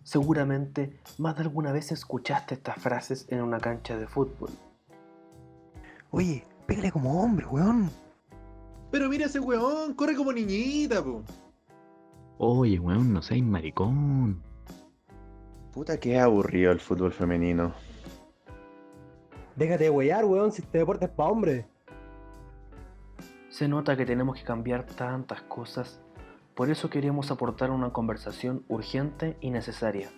Seguramente más de alguna vez escuchaste estas frases en una cancha de fútbol. Oye, pégale como hombre, weón. Pero mira ese weón, corre como niñita, po. Oye, weón, no seas maricón. Puta que aburrido el fútbol femenino. Déjate de weyar, weón, si este deporte es pa' hombre. Se nota que tenemos que cambiar tantas cosas, por eso queremos aportar una conversación urgente y necesaria.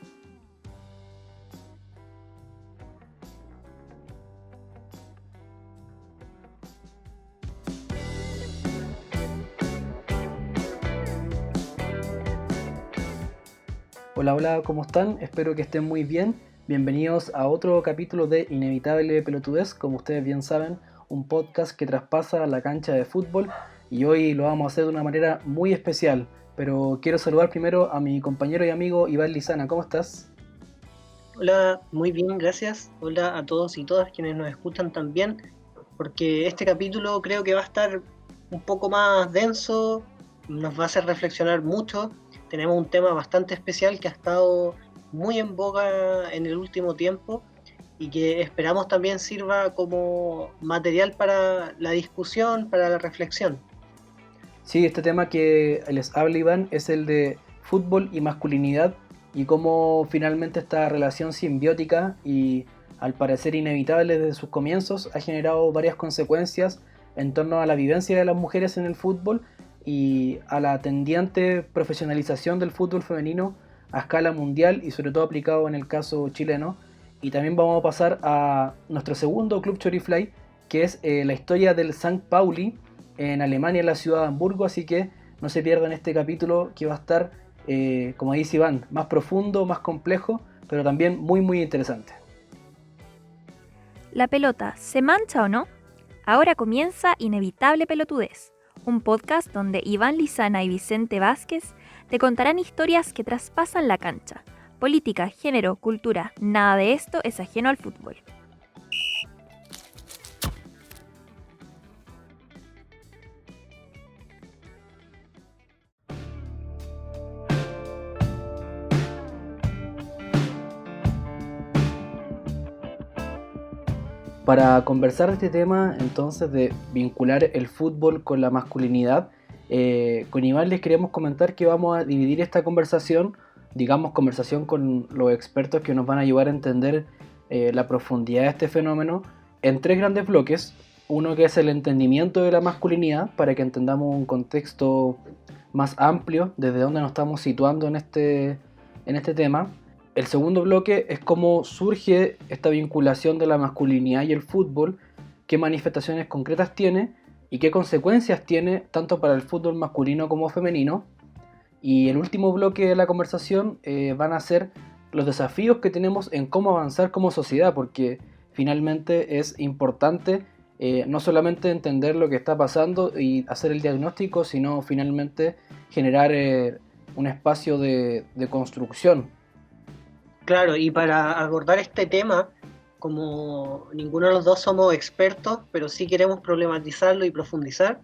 Hola, hola, ¿cómo están? Espero que estén muy bien. Bienvenidos a otro capítulo de Inevitable Pelotudez, como ustedes bien saben, un podcast que traspasa la cancha de fútbol y hoy lo vamos a hacer de una manera muy especial. Pero quiero saludar primero a mi compañero y amigo Iván Lizana, ¿cómo estás? Hola, muy bien, gracias. Hola a todos y todas quienes nos escuchan también, porque este capítulo creo que va a estar un poco más denso, nos va a hacer reflexionar mucho. Tenemos un tema bastante especial que ha estado muy en boga en el último tiempo y que esperamos también sirva como material para la discusión, para la reflexión. Sí, este tema que les habla Iván es el de fútbol y masculinidad y cómo finalmente esta relación simbiótica y al parecer inevitable desde sus comienzos ha generado varias consecuencias en torno a la vivencia de las mujeres en el fútbol y a la tendiente profesionalización del fútbol femenino a escala mundial y sobre todo aplicado en el caso chileno. Y también vamos a pasar a nuestro segundo club Chorifly, que es la historia del St. Pauli en Alemania, en la ciudad de Hamburgo, así que no se pierdan este capítulo que va a estar, como dice Iván, más profundo, más complejo, pero también muy muy interesante. ¿La pelota se mancha o no? Ahora comienza Inevitable Pelotudez, un podcast donde Iván Lizana y Vicente Vázquez te contarán historias que traspasan la cancha. Política, género, cultura, nada de esto es ajeno al fútbol. Para conversar este tema, entonces, de vincular el fútbol con la masculinidad, con Iván les queremos comentar que vamos a dividir esta conversación, digamos conversación con los expertos que nos van a ayudar a entender la profundidad de este fenómeno, en tres grandes bloques. Uno que es el entendimiento de la masculinidad, para que entendamos un contexto más amplio, desde dónde nos estamos situando en este tema. El segundo bloque es cómo surge esta vinculación de la masculinidad y el fútbol, qué manifestaciones concretas tiene y qué consecuencias tiene tanto para el fútbol masculino como femenino. Y el último bloque de la conversación van a ser los desafíos que tenemos en cómo avanzar como sociedad, porque finalmente es importante no solamente entender lo que está pasando y hacer el diagnóstico, sino finalmente generar un espacio de construcción. Claro, y para abordar este tema, como ninguno de los dos somos expertos, pero sí queremos problematizarlo y profundizar,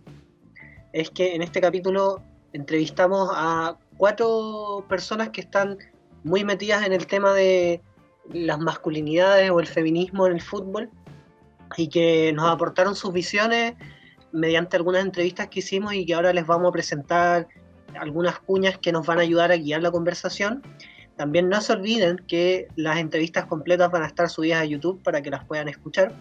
es que en este capítulo entrevistamos a 4 personas que están muy metidas en el tema de las masculinidades o el feminismo en el fútbol y que nos aportaron sus visiones mediante algunas entrevistas que hicimos y que ahora les vamos a presentar algunas cuñas que nos van a ayudar a guiar la conversación. También no se olviden que las entrevistas completas van a estar subidas a YouTube para que las puedan escuchar.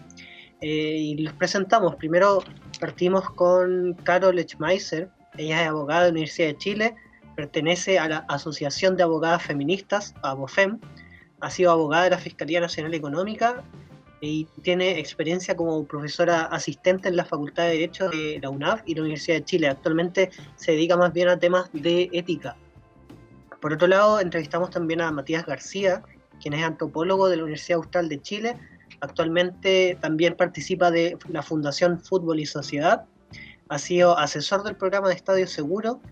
Y les presentamos. Primero partimos con Carol Lechmeiser. Ella es abogada de la Universidad de Chile, pertenece a la Asociación de Abogadas Feministas, ABOFEM, ha sido abogada de la Fiscalía Nacional Económica y tiene experiencia como profesora asistente en la Facultad de Derecho de la UNAV y la Universidad de Chile. Actualmente se dedica más bien a temas de ética. Por otro lado, entrevistamos también a Matías García, quien es antropólogo de la Universidad Austral de Chile. Actualmente también participa de la Fundación Fútbol y Sociedad. Ha sido asesor del programa de Estadio Seguro.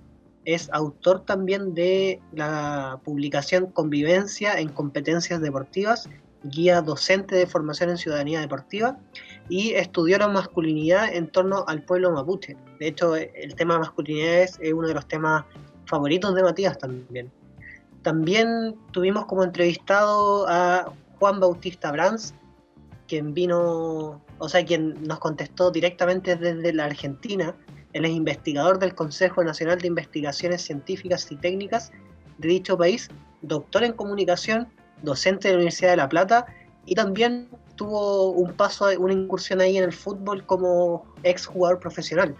Es autor también de la publicación Convivencia en Competencias Deportivas, guía docente de formación en ciudadanía deportiva, y estudió la masculinidad en torno al pueblo mapuche. De hecho, el tema de masculinidades es uno de los temas favoritos de Matías también. También tuvimos como entrevistado a Juan Bautista Brands, quien nos contestó directamente desde la Argentina. Él es investigador del Consejo Nacional de Investigaciones Científicas y Técnicas de dicho país, doctor en comunicación, docente de la Universidad de La Plata, y también tuvo una incursión ahí en el fútbol como ex jugador profesional.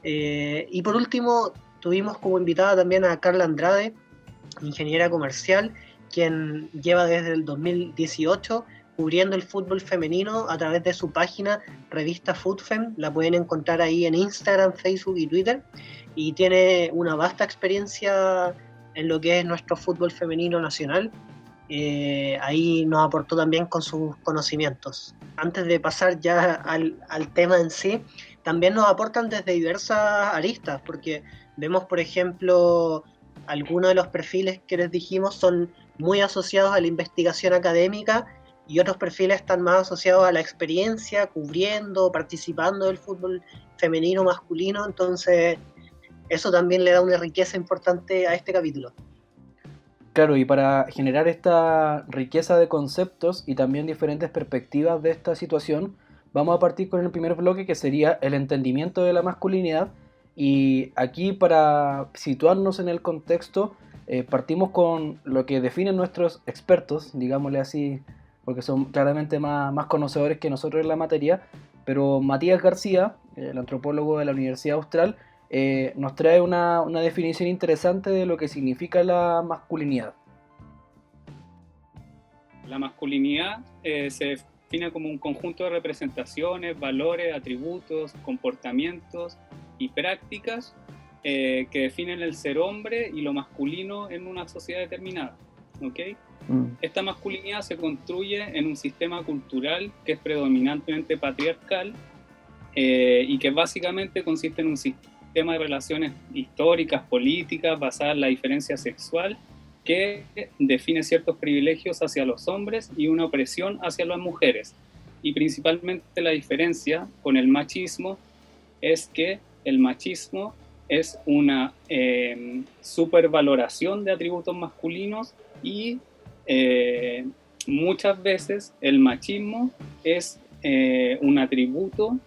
Y por último, tuvimos como invitada también a Carla Andrade, ingeniera comercial, quien lleva desde el 2018 cubriendo el fútbol femenino a través de su página Revista FootFem. La pueden encontrar ahí en Instagram, Facebook y Twitter, y tiene una vasta experiencia en lo que es nuestro fútbol femenino nacional. Ahí nos aportó también con sus conocimientos. Antes de pasar ya al tema en sí, también nos aportan desde diversas aristas, porque vemos, por ejemplo, algunos de los perfiles que les dijimos son muy asociados a la investigación académica, y otros perfiles están más asociados a la experiencia, cubriendo, participando del fútbol femenino, masculino. Entonces eso también le da una riqueza importante a este capítulo. Claro, y para generar esta riqueza de conceptos y también diferentes perspectivas de esta situación, vamos a partir con el primer bloque, que sería el entendimiento de la masculinidad. Y aquí, para situarnos en el contexto, partimos con lo que definen nuestros expertos, digámosle así, porque son claramente más conocedores que nosotros en la materia. Pero Matías García, el antropólogo de la Universidad Austral, nos trae una definición interesante de lo que significa la masculinidad. La masculinidad se define como un conjunto de representaciones, valores, atributos, comportamientos y prácticas que definen el ser hombre y lo masculino en una sociedad determinada. ¿Okay? Esta masculinidad se construye en un sistema cultural que es predominantemente patriarcal y que básicamente consiste en un sistema de relaciones históricas, políticas, basadas en la diferencia sexual, que define ciertos privilegios hacia los hombres y una opresión hacia las mujeres. Y principalmente la diferencia con el machismo es que el machismo es una supervaloración de atributos masculinos, y muchas veces el machismo es un atributo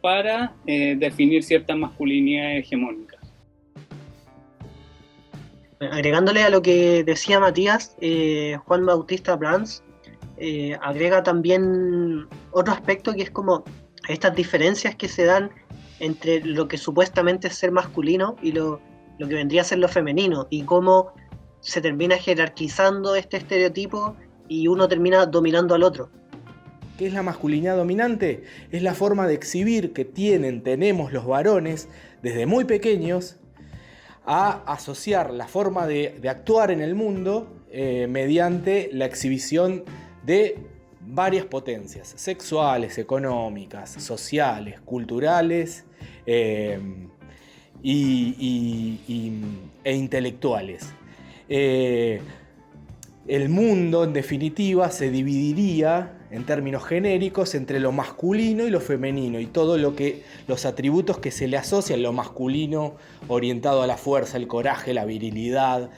para definir ciertas masculinidades hegemónicas. Agregándole a lo que decía Matías, Juan Bautista Brands agrega también otro aspecto, que es como estas diferencias que se dan entre lo que supuestamente es ser masculino y lo que vendría a ser lo femenino, y cómo se termina jerarquizando este estereotipo y uno termina dominando al otro. ¿Qué es la masculinidad dominante? Es la forma de exhibir que tenemos los varones desde muy pequeños a asociar la forma de actuar en el mundo mediante la exhibición de varias potencias sexuales, económicas, sociales, culturales e intelectuales. El mundo, en definitiva, se dividiría en términos genéricos entre lo masculino y lo femenino, y todos los atributos que se le asocian: lo masculino orientado a la fuerza, el coraje, la virilidad,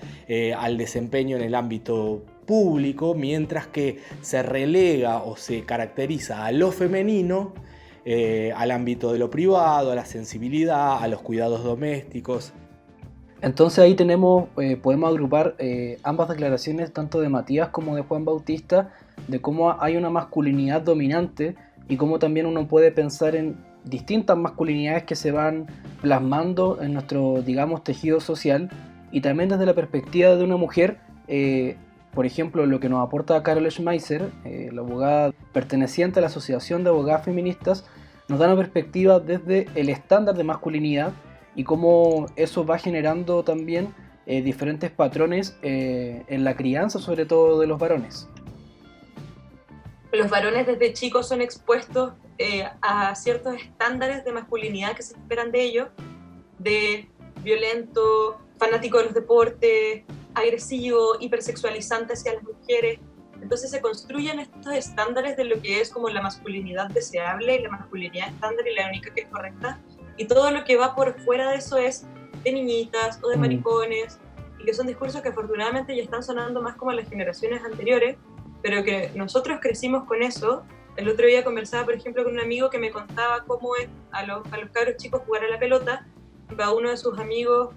al desempeño en el ámbito público, mientras que se relega o se caracteriza a lo femenino al ámbito de lo privado, a la sensibilidad, a los cuidados domésticos. Entonces ahí podemos agrupar ambas declaraciones, tanto de Matías como de Juan Bautista, de cómo hay una masculinidad dominante y cómo también uno puede pensar en distintas masculinidades que se van plasmando en nuestro, digamos, tejido social, y también desde la perspectiva de una mujer. Por ejemplo, lo que nos aporta Carol Schmeisser, la abogada perteneciente a la Asociación de Abogadas Feministas, nos da una perspectiva desde el estándar de masculinidad y cómo eso va generando también diferentes patrones en la crianza, sobre todo de los varones. Los varones desde chicos son expuestos a ciertos estándares de masculinidad que se esperan de ellos, de violento, fanático de los deportes, agresivo, hipersexualizante hacia las mujeres. Entonces se construyen estos estándares de lo que es como la masculinidad deseable y la masculinidad estándar y la única que es correcta, y todo lo que va por fuera de eso es de niñitas o de maricones y que son discursos que afortunadamente ya están sonando más como las generaciones anteriores, pero que nosotros crecimos con eso. El otro día conversaba, por ejemplo, con un amigo que me contaba cómo es a los cabros chicos jugar a la pelota. Va uno de sus amigos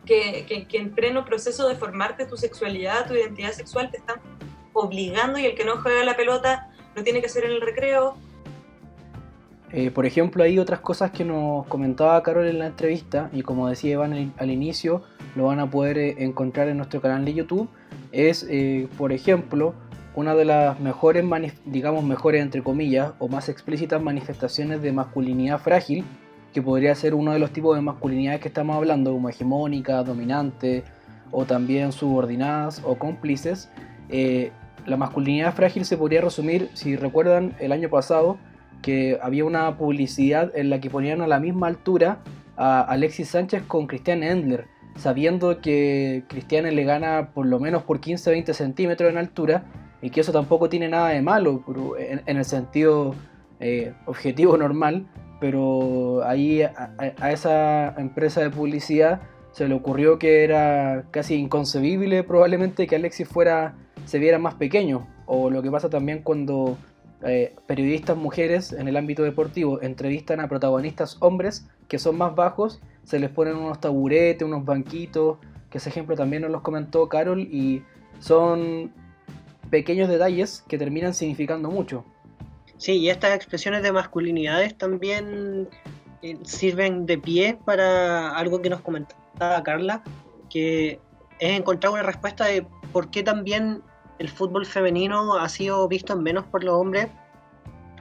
que en pleno proceso de formarte tu sexualidad, tu identidad sexual, te están obligando, y el que no juega a la pelota lo tiene que hacer en el recreo. Por ejemplo, hay otras cosas que nos comentaba Carol en la entrevista, y como decía Iván al inicio, lo van a poder encontrar en nuestro canal de YouTube. Es, por ejemplo, una de las mejores, mejores entre comillas, o más explícitas manifestaciones de masculinidad frágil, que podría ser uno de los tipos de masculinidades que estamos hablando, como hegemónica, dominante, o también subordinadas o cómplices. La masculinidad frágil se podría resumir, si recuerdan, el año pasado, que había una publicidad en la que ponían a la misma altura a Alexis Sánchez con Christiane Endler, sabiendo que Christiane le gana por lo menos por 15-20 centímetros en altura, y que eso tampoco tiene nada de malo en el sentido objetivo normal, pero ahí a esa empresa de publicidad se le ocurrió que era casi inconcebible probablemente que Alexis se viera más pequeño, o lo que pasa también cuando periodistas mujeres en el ámbito deportivo entrevistan a protagonistas hombres que son más bajos, se les ponen unos taburetes, unos banquitos, que ese ejemplo también nos los comentó Carol, y son pequeños detalles que terminan significando mucho. Sí, y estas expresiones de masculinidades también sirven de pie para algo que nos comentaba Carla, que es encontrar una respuesta de por qué también el fútbol femenino ha sido visto en menos por los hombres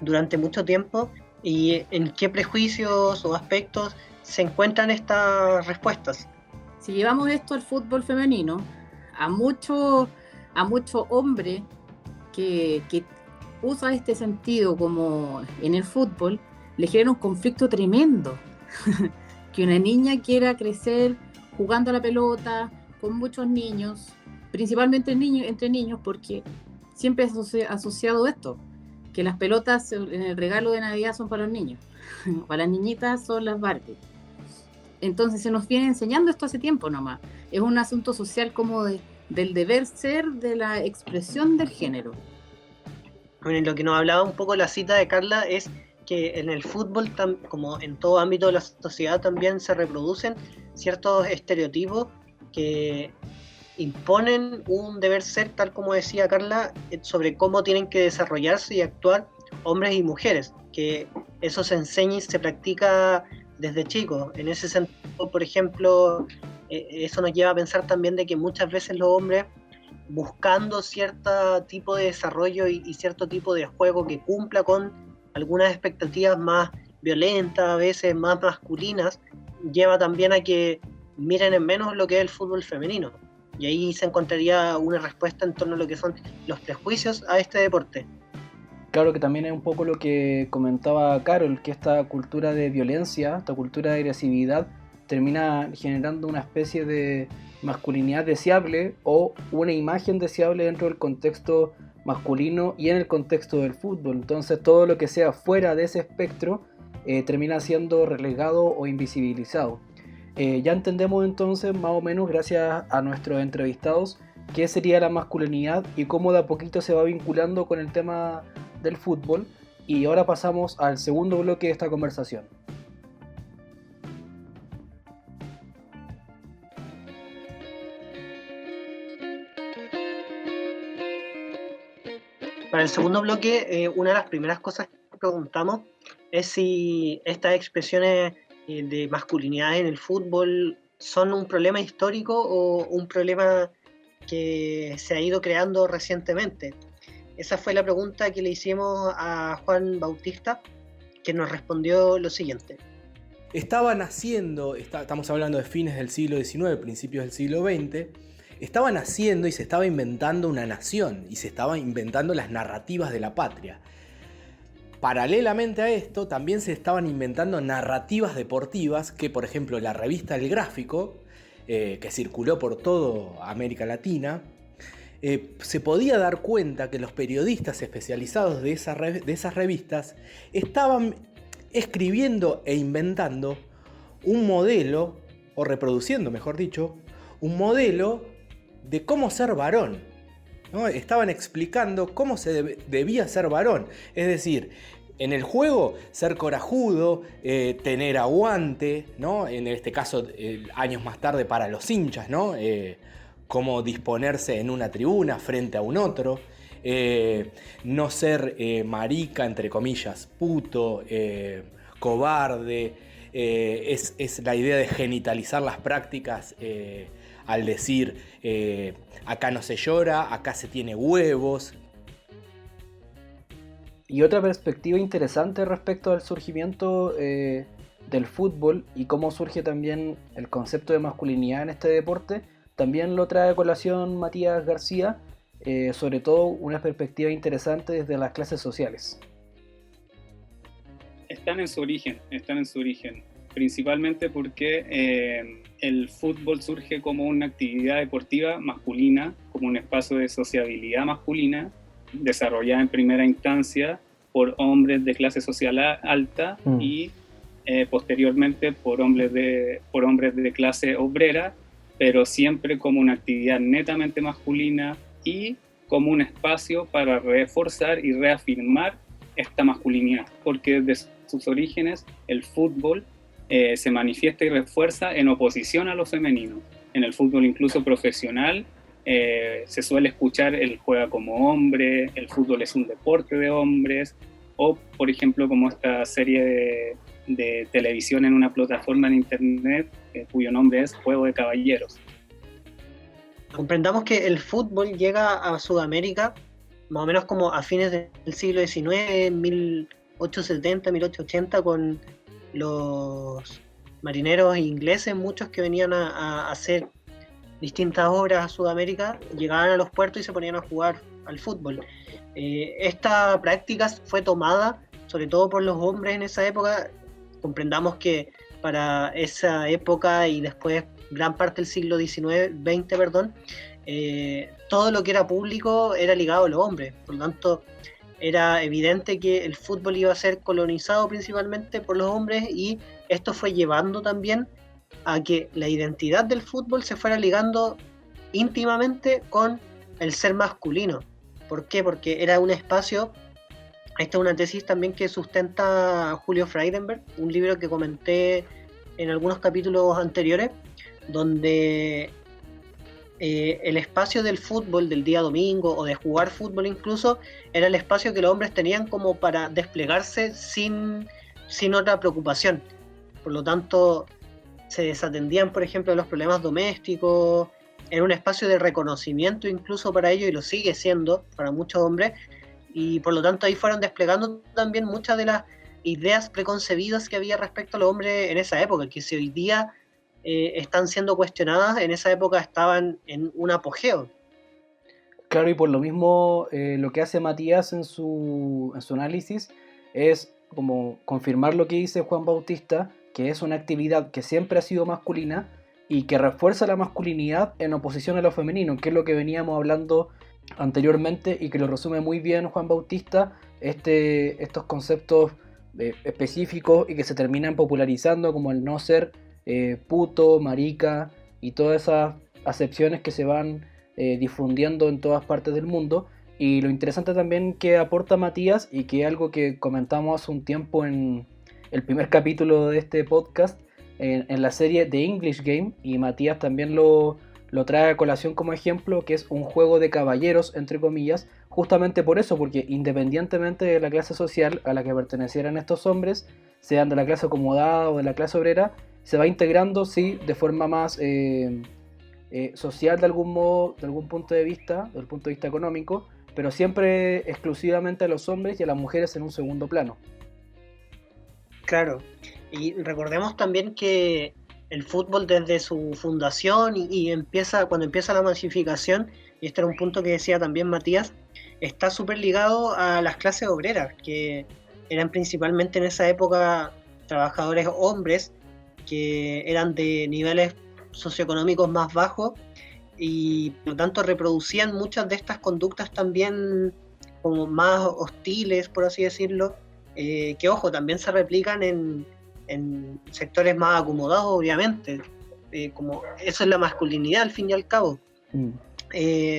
durante mucho tiempo, y en qué prejuicios o aspectos se encuentran estas respuestas. Si llevamos esto al fútbol femenino, a mucho hombre que usa este sentido como en el fútbol, le genera un conflicto tremendo. Que una niña quiera crecer jugando a la pelota con muchos niños, principalmente entre niños, porque siempre es asociado esto, que las pelotas en el regalo de Navidad son para los niños, para las niñitas son las Barbie. Entonces se nos viene enseñando esto hace tiempo nomás. Es un asunto social como del deber ser, de la expresión del género. Bueno, lo que nos hablaba un poco la cita de Carla es que en el fútbol, como en todo ámbito de la sociedad, también se reproducen ciertos estereotipos que imponen un deber ser, tal como decía Carla, sobre cómo tienen que desarrollarse y actuar hombres y mujeres, que eso se enseña y se practica desde chicos. En ese sentido, por ejemplo, eso nos lleva a pensar también de que muchas veces los hombres, buscando cierto tipo de desarrollo y cierto tipo de juego que cumpla con algunas expectativas más violentas, a veces más masculinas, lleva también a que miren en menos lo que es el fútbol femenino. Y ahí se encontraría una respuesta en torno a lo que son los prejuicios a este deporte. Claro que también es un poco lo que comentaba Carol, que esta cultura de violencia, esta cultura de agresividad, termina generando una especie de masculinidad deseable o una imagen deseable dentro del contexto masculino y en el contexto del fútbol. Entonces todo lo que sea fuera de ese espectro termina siendo relegado o invisibilizado. Ya entendemos entonces más o menos, gracias a nuestros entrevistados, qué sería la masculinidad y cómo de a poquito se va vinculando con el tema del fútbol. Y ahora pasamos al segundo bloque de esta conversación. Para el segundo bloque, una de las primeras cosas que preguntamos es si estas expresiones de masculinidad en el fútbol son un problema histórico o un problema que se ha ido creando recientemente. Esa fue la pregunta que le hicimos a Juan Bautista, que nos respondió lo siguiente. Estaban haciendo, estamos hablando de fines del siglo XIX, principios del siglo XX, estaban haciendo y se estaba inventando una nación y se estaban inventando las narrativas de la patria. Paralelamente a esto, también se estaban inventando narrativas deportivas que, por ejemplo, la revista El Gráfico, que circuló por toda América Latina, se podía dar cuenta que los periodistas especializados de esas revistas estaban escribiendo e inventando un modelo, o reproduciendo, mejor dicho, un modelo de cómo ser varón, ¿no? Estaban explicando cómo se debía ser varón. Es decir, en el juego, ser corajudo, tener aguante, ¿no? En este caso, años más tarde para los hinchas, ¿no? Cómo disponerse en una tribuna frente a un otro. No ser marica, entre comillas, puto, cobarde. Es la idea de genitalizar las prácticas al decir acá no se llora, acá se tiene huevos. Y otra perspectiva interesante respecto al surgimiento del fútbol y cómo surge también el concepto de masculinidad en este deporte, también lo trae a colación Matías García, sobre todo una perspectiva interesante desde las clases sociales. Están en su origen, principalmente porque el fútbol surge como una actividad deportiva masculina, como un espacio de sociabilidad masculina, desarrollada en primera instancia por hombres de clase social alta y posteriormente por hombres de clase obrera, pero siempre como una actividad netamente masculina y como un espacio para reforzar y reafirmar esta masculinidad, porque desde sus orígenes el fútbol se manifiesta y refuerza en oposición a lo femenino. En el fútbol incluso profesional se suele escuchar el juega como hombre, el fútbol es un deporte de hombres, o por ejemplo como esta serie de televisión en una plataforma en internet cuyo nombre es Juego de Caballeros. Comprendamos que el fútbol llega a Sudamérica más o menos como a fines del siglo XIX, 1870, 1880, con los marineros ingleses, muchos que venían a hacer distintas obras a Sudamérica, llegaban a los puertos y se ponían a jugar al fútbol. Esta práctica fue tomada sobre todo por los hombres en esa época. Comprendamos que para esa época y después gran parte del siglo XX, todo lo que era público era ligado a los hombres, por lo tanto era evidente que el fútbol iba a ser colonizado principalmente por los hombres, y esto fue llevando también a que la identidad del fútbol se fuera ligando íntimamente con el ser masculino. ¿Por qué? Porque era un espacio. Esta es una tesis también que sustenta Julio Freidenberg, un libro que comenté en algunos capítulos anteriores, donde el espacio del fútbol del día domingo o de jugar fútbol incluso era el espacio que los hombres tenían como para desplegarse sin otra preocupación. Por lo tanto, se desatendían, por ejemplo, los problemas domésticos. Era un espacio de reconocimiento incluso para ellos, y lo sigue siendo para muchos hombres, y por lo tanto ahí fueron desplegando también muchas de las ideas preconcebidas que había respecto a los hombres en esa época, que si hoy día están siendo cuestionadas, en esa época estaban en un apogeo. Claro, y por lo mismo lo que hace Matías en su análisis es como confirmar lo que dice Juan Bautista, que es una actividad que siempre ha sido masculina y que refuerza la masculinidad en oposición a lo femenino, que es lo que veníamos hablando anteriormente y que lo resume muy bien Juan Bautista, estos conceptos específicos y que se terminan popularizando, como el no ser puto, marica y todas esas acepciones que se van difundiendo en todas partes del mundo. Y lo interesante también que aporta Matías, y que es algo que comentamos hace un tiempo en el primer capítulo de este podcast, en la serie The English Game, y Matías también lo trae a colación como ejemplo, que es un juego de caballeros, entre comillas, justamente por eso, porque independientemente de la clase social a la que pertenecieran estos hombres, sean de la clase acomodada o de la clase obrera, se va integrando, sí, de forma más social de algún modo, de algún punto de vista, del punto de vista económico, pero siempre exclusivamente a los hombres y a las mujeres en un segundo plano. Claro, y recordemos también que el fútbol desde su fundación y cuando empieza la masificación, y este era un punto que decía también Matías, está súper ligado a las clases obreras, que eran principalmente en esa época trabajadores hombres que eran de niveles socioeconómicos más bajos, y por lo tanto reproducían muchas de estas conductas también como más hostiles, por así decirlo, que ojo, también se replican en sectores más acomodados, obviamente. como eso es la masculinidad al fin y al cabo.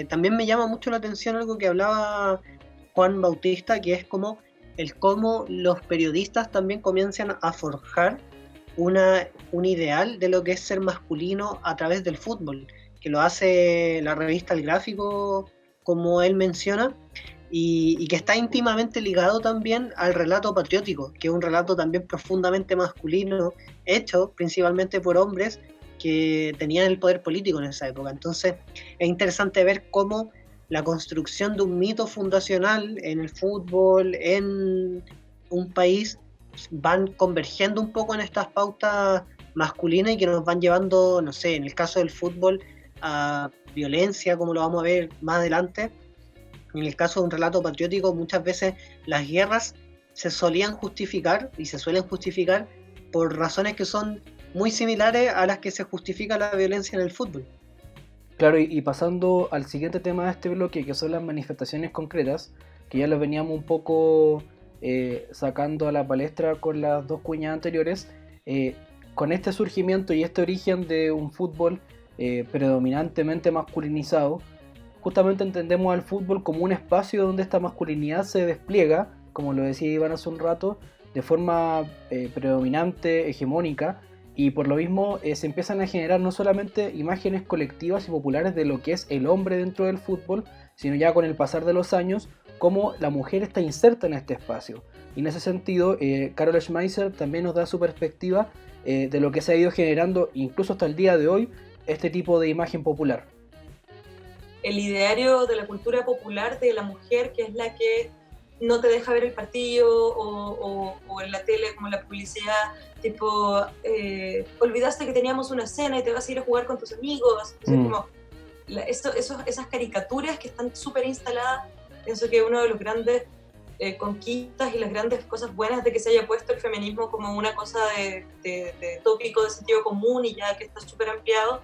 También me llama mucho la atención algo que hablaba Juan Bautista, que es como cómo los periodistas también comienzan a forjar un ideal de lo que es ser masculino a través del fútbol, que lo hace la revista El Gráfico, como él menciona, y que está íntimamente ligado también al relato patriótico, que es un relato también profundamente masculino, hecho principalmente por hombres que tenían el poder político en esa época. Entonces es interesante ver cómo la construcción de un mito fundacional en el fútbol, en un país, van convergiendo un poco en estas pautas masculinas y que nos van llevando, no sé, en el caso del fútbol, a violencia, como lo vamos a ver más adelante. En el caso de un relato patriótico, muchas veces las guerras se solían justificar y se suelen justificar por razones que son muy similares a las que se justifica la violencia en el fútbol. Claro, y pasando al siguiente tema de este bloque, que son las manifestaciones concretas, que ya los veníamos un poco sacando a la palestra con las dos cuñas anteriores, con este surgimiento y este origen de un fútbol predominantemente masculinizado, justamente entendemos al fútbol como un espacio donde esta masculinidad se despliega, como lo decía Iván hace un rato, de forma predominante, hegemónica, y por lo mismo se empiezan a generar no solamente imágenes colectivas y populares de lo que es el hombre dentro del fútbol, sino ya con el pasar de los años, cómo la mujer está inserta en este espacio. Y en ese sentido, Carol Schmeisser también nos da su perspectiva de lo que se ha ido generando, incluso hasta el día de hoy, este tipo de imagen popular. El ideario de la cultura popular de la mujer, que es la que no te deja ver el partido, o en la tele, como la publicidad, tipo, olvidaste que teníamos una cena y te vas a ir a jugar con tus amigos. Entonces, como esas caricaturas que están súper instaladas, pienso que uno de los grandes conquistas y las grandes cosas buenas de que se haya puesto el feminismo como una cosa de tópico, de sentido común, y ya que está súper ampliado.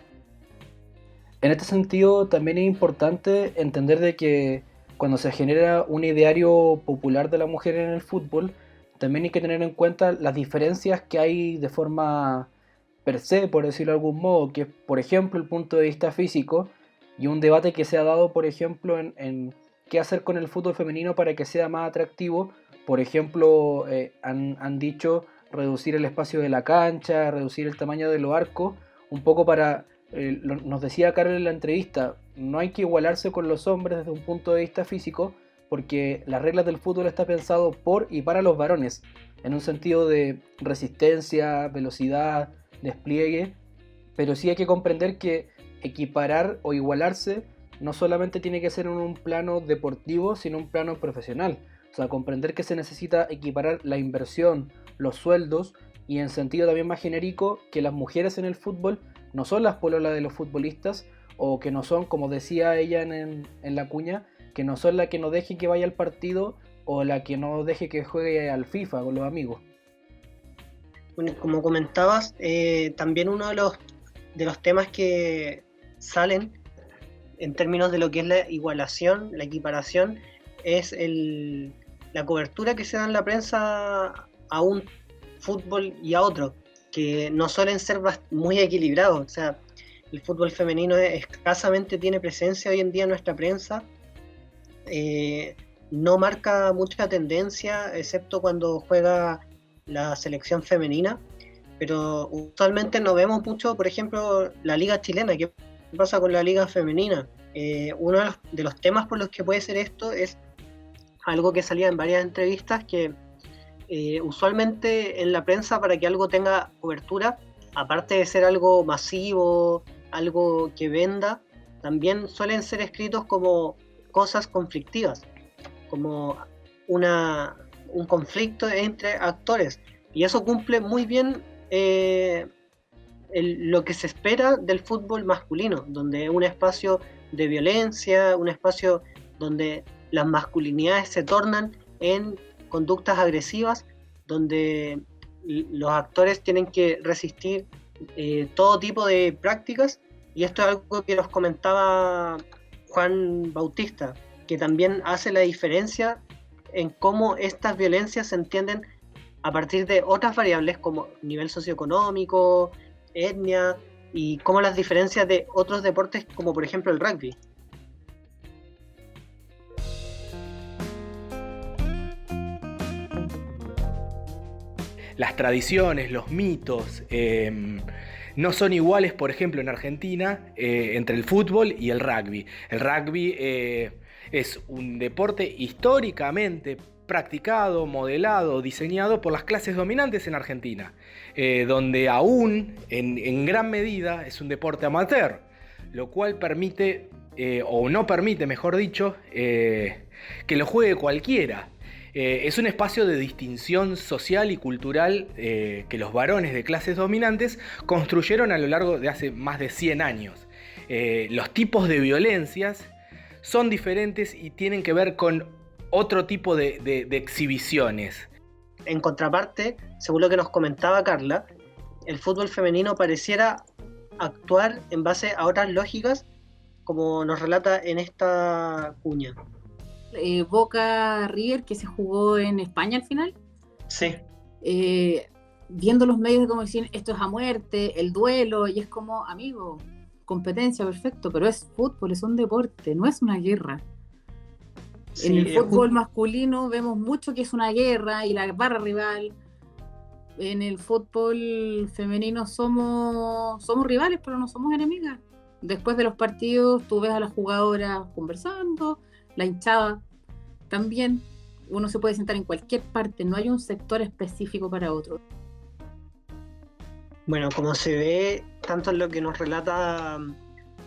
En este sentido, también es importante entender de que cuando se genera un ideario popular de la mujer en el fútbol, también hay que tener en cuenta las diferencias que hay de forma per se, por decirlo de algún modo, que es, por ejemplo, el punto de vista físico, y un debate que se ha dado, por ejemplo, en qué hacer con el fútbol femenino para que sea más atractivo. Por ejemplo, han dicho reducir el espacio de la cancha, reducir el tamaño de los arcos, un poco para... nos decía Carol en la entrevista, no hay que igualarse con los hombres desde un punto de vista físico, porque las reglas del fútbol están pensadas por y para los varones, en un sentido de resistencia, velocidad, despliegue, pero sí hay que comprender que equiparar o igualarse no solamente tiene que ser en un plano deportivo, sino un plano profesional. O sea, comprender que se necesita equiparar la inversión, los sueldos, y en sentido también más genérico, que las mujeres en el fútbol no son las pololas de los futbolistas, o que no son, como decía ella en la cuña, que no son la que no deje que vaya al partido o la que no deje que juegue al FIFA con los amigos. Bueno, como comentabas, también uno de los temas que salen en términos de lo que es la igualación, la equiparación, es la cobertura que se da en la prensa a un fútbol y a otro, que no suelen ser muy equilibrados. O sea, el fútbol femenino escasamente tiene presencia hoy en día en nuestra prensa, no marca mucha tendencia, excepto cuando juega la selección femenina, pero usualmente no vemos mucho, por ejemplo, la liga chilena. ¿Qué pasa con la liga femenina? Uno de los temas por los que puede ser esto es algo que salía en varias entrevistas, que usualmente en la prensa, para que algo tenga cobertura, aparte de ser algo masivo, algo que venda, también suelen ser escritos como cosas conflictivas, como un conflicto entre actores, y eso cumple muy bien lo que se espera del fútbol masculino, donde es un espacio de violencia, un espacio donde las masculinidades se tornan en conductas agresivas, donde los actores tienen que resistir todo tipo de prácticas, y esto es algo que nos comentaba Juan Bautista, que también hace la diferencia en cómo estas violencias se entienden a partir de otras variables como nivel socioeconómico, etnia, y cómo las diferencias de otros deportes como por ejemplo el rugby. Las tradiciones, los mitos, no son iguales, por ejemplo, en Argentina, entre el fútbol y el rugby. El rugby es un deporte históricamente practicado, modelado, diseñado por las clases dominantes en Argentina, donde aún en gran medida es un deporte amateur, lo cual permite, o no permite, mejor dicho, que lo juegue cualquiera. Es un espacio de distinción social y cultural que los varones de clases dominantes construyeron a lo largo de hace más de 100 años. Los tipos de violencias son diferentes y tienen que ver con otro tipo de exhibiciones. En contraparte, según lo que nos comentaba Carla, el fútbol femenino pareciera actuar en base a otras lógicas, como nos relata en esta cuña. Boca River, que se jugó en España al final. Sí. Viendo los medios de comunicación, esto es a muerte, el duelo, y es como, amigo, competencia, perfecto, pero es fútbol, es un deporte, no es una guerra. Sí, en el fútbol masculino vemos mucho que es una guerra y la barra rival. En el fútbol femenino somos rivales, pero no somos enemigas. Después de los partidos tú ves a las jugadoras conversando, la hinchada también. Uno se puede sentar en cualquier parte, no hay un sector específico para otro. Bueno, como se ve tanto en lo que nos relata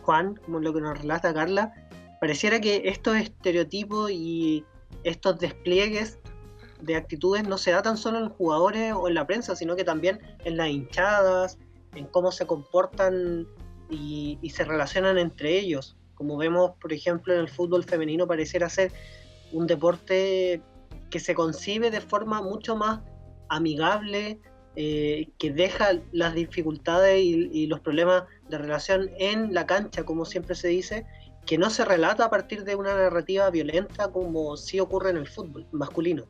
Juan como en lo que nos relata Carla, pareciera que estos estereotipos y estos despliegues de actitudes no se da tan solo en los jugadores o en la prensa, sino que también en las hinchadas, en cómo se comportan y se relacionan entre ellos. Como vemos, por ejemplo, en el fútbol femenino pareciera ser un deporte que se concibe de forma mucho más amigable, que deja las dificultades y los problemas de relación en la cancha, como siempre se dice, que no se relata a partir de una narrativa violenta como sí ocurre en el fútbol masculino.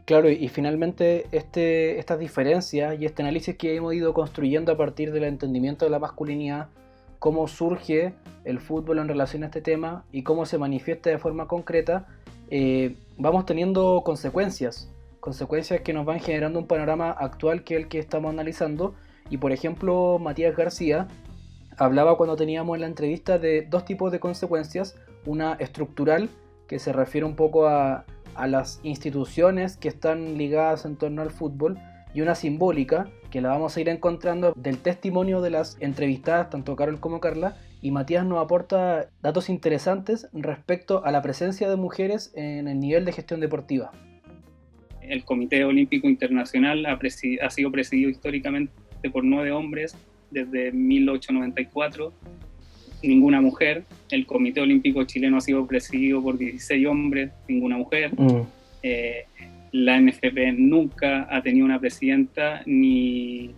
Claro, y finalmente estas diferencias y este análisis que hemos ido construyendo a partir del entendimiento de la masculinidad, cómo surge el fútbol en relación a este tema y cómo se manifiesta de forma concreta, vamos teniendo consecuencias que nos van generando un panorama actual que es el que estamos analizando. Y por ejemplo, Matías García hablaba cuando teníamos la entrevista de dos tipos de consecuencias: una estructural, que se refiere un poco a las instituciones que están ligadas en torno al fútbol, y una simbólica, que la vamos a ir encontrando del testimonio de las entrevistadas, tanto Carol como Carla, y Matías nos aporta datos interesantes respecto a la presencia de mujeres en el nivel de gestión deportiva. El Comité Olímpico Internacional ha sido presidido históricamente por 9 hombres desde 1894, ninguna mujer. El Comité Olímpico Chileno ha sido presidido por 16 hombres, ninguna mujer. La NFP nunca ha tenido una presidenta ni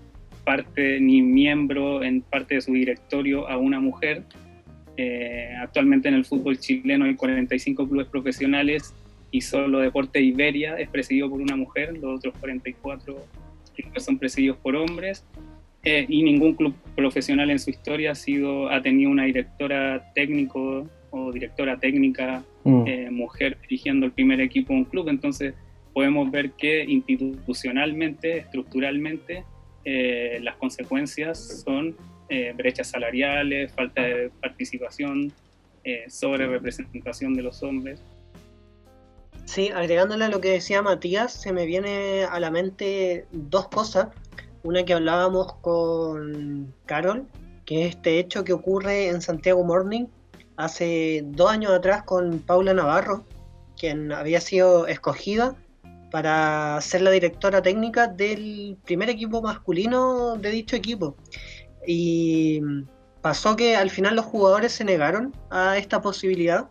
miembro en parte de su directorio a una mujer. Actualmente en el fútbol chileno hay 45 clubes profesionales y solo Deporte Iberia es presidido por una mujer, los otros 44 son presididos por hombres. Y ningún club profesional en su historia ha tenido una directora técnico o directora técnica mujer dirigiendo el primer equipo de un club. Entonces podemos ver que institucionalmente, estructuralmente, las consecuencias son brechas salariales, falta de participación, sobre representación de los hombres. Sí, agregándole a lo que decía Matías, se me viene a la mente dos cosas. Una que hablábamos con Carol, que es este hecho que ocurre en Santiago Morning hace 2 años atrás con Paula Navarro, quien había sido escogida para ser la directora técnica del primer equipo masculino de dicho equipo. Y pasó que al final los jugadores se negaron a esta posibilidad.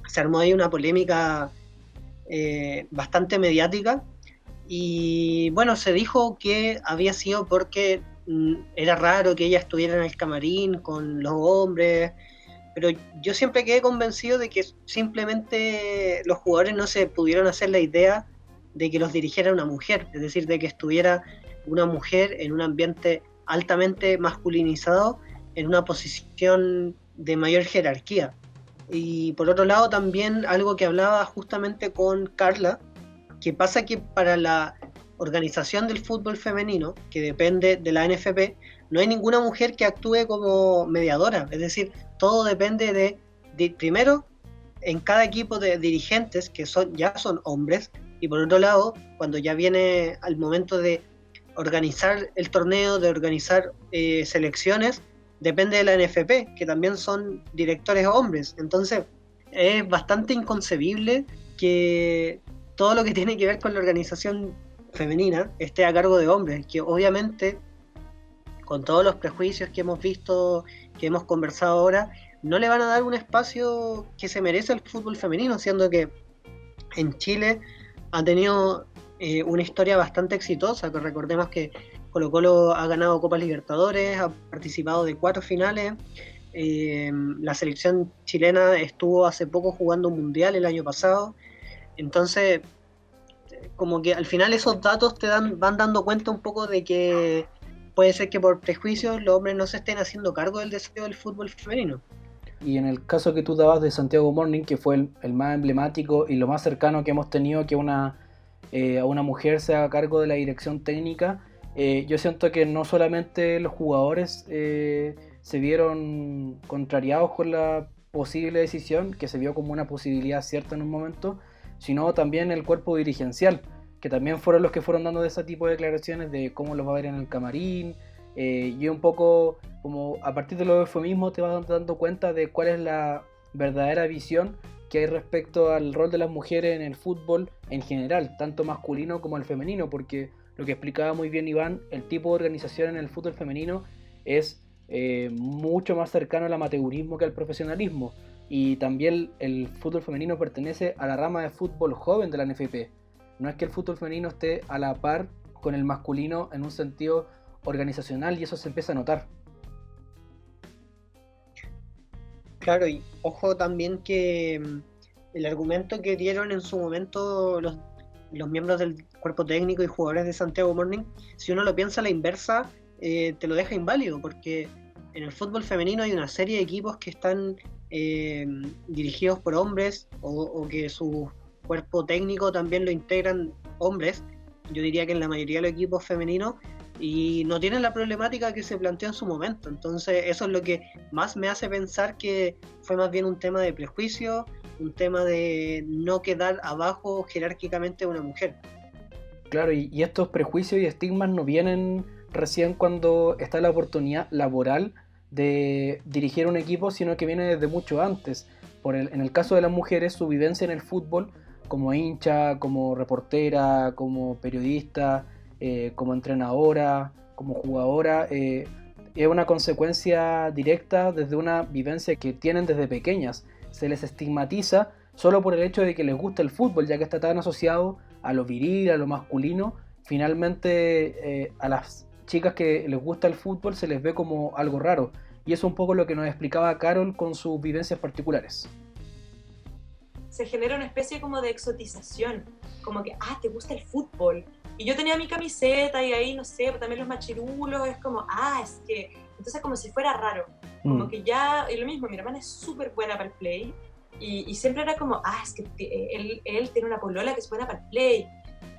Se armó ahí una polémica bastante mediática. Y bueno, se dijo que había sido porque era raro que ella estuviera en el camarín con los hombres, pero yo siempre quedé convencido de que simplemente los jugadores no se pudieron hacer la idea de que los dirigiera una mujer, es decir, de que estuviera una mujer en un ambiente altamente masculinizado en una posición de mayor jerarquía. Y por otro lado también algo que hablaba justamente con Carla, que pasa que para la organización del fútbol femenino, que depende de la NFP, no hay ninguna mujer que actúe como mediadora, es decir, todo depende de primero, en cada equipo de dirigentes, que ya son hombres, y por otro lado, cuando ya viene al momento de organizar el torneo, de organizar selecciones, depende de la NFP, que también son directores hombres. Entonces, es bastante inconcebible que todo lo que tiene que ver con la organización femenina esté a cargo de hombres, que obviamente, con todos los prejuicios que hemos visto, que hemos conversado ahora, no le van a dar un espacio que se merece al fútbol femenino, siendo que en Chile ha tenido una historia bastante exitosa, que recordemos que Colo-Colo ha ganado Copas Libertadores, ha participado de 4 finales, la selección chilena estuvo hace poco jugando un mundial el año pasado, entonces como que al final esos datos van dando cuenta un poco de que puede ser que por prejuicios los hombres no se estén haciendo cargo del deseo del fútbol femenino. Y en el caso que tú dabas de Santiago Morning, que fue el más emblemático y lo más cercano que hemos tenido que a una mujer se haga cargo de la dirección técnica, yo siento que no solamente los jugadores se vieron contrariados con la posible decisión, que se vio como una posibilidad cierta en un momento, sino también el cuerpo dirigencial, que también fueron los que fueron dando ese tipo de declaraciones de cómo los va a ver en el camarín, y un poco como a partir de los eufemismos te vas dando cuenta de cuál es la verdadera visión que hay respecto al rol de las mujeres en el fútbol en general, tanto masculino como el femenino, porque lo que explicaba muy bien Iván, el tipo de organización en el fútbol femenino es mucho más cercano al amateurismo que al profesionalismo, y también el fútbol femenino pertenece a la rama de fútbol joven de la NFP. No es que el fútbol femenino esté a la par con el masculino en un sentido organizacional, y eso se empieza a notar. Claro, y ojo también que el argumento que dieron en su momento los miembros del cuerpo técnico y jugadores de Santiago Morning, si uno lo piensa a la inversa, te lo deja inválido, porque en el fútbol femenino hay una serie de equipos que están dirigidos por hombres o que su cuerpo técnico también lo integran hombres. Yo diría que en la mayoría de los equipos femeninos, y no tienen la problemática que se planteó en su momento. Entonces eso es lo que más me hace pensar que fue más bien un tema de prejuicio, un tema de no quedar abajo jerárquicamente de una mujer. Claro, y estos prejuicios y estigmas no vienen recién cuando está la oportunidad laboral de dirigir un equipo, sino que viene desde mucho antes. En el caso de las mujeres, su vivencia en el fútbol, como hincha, como reportera, como periodista, como entrenadora, como jugadora, es una consecuencia directa desde una vivencia que tienen desde pequeñas. Se les estigmatiza solo por el hecho de que les gusta el fútbol, ya que está tan asociado a lo viril, a lo masculino. Finalmente a las chicas que les gusta el fútbol se les ve como algo raro, y eso es un poco lo que nos explicaba Carol con sus vivencias particulares. Se genera una especie como de exotización, como que, te gusta el fútbol. Y yo tenía mi camiseta y ahí, no sé, también los machirulos, es como, es que, entonces como si fuera raro. Como que ya, y lo mismo, mi hermana es súper buena para el play, y siempre era como, es que él tiene una polola que es buena para el play.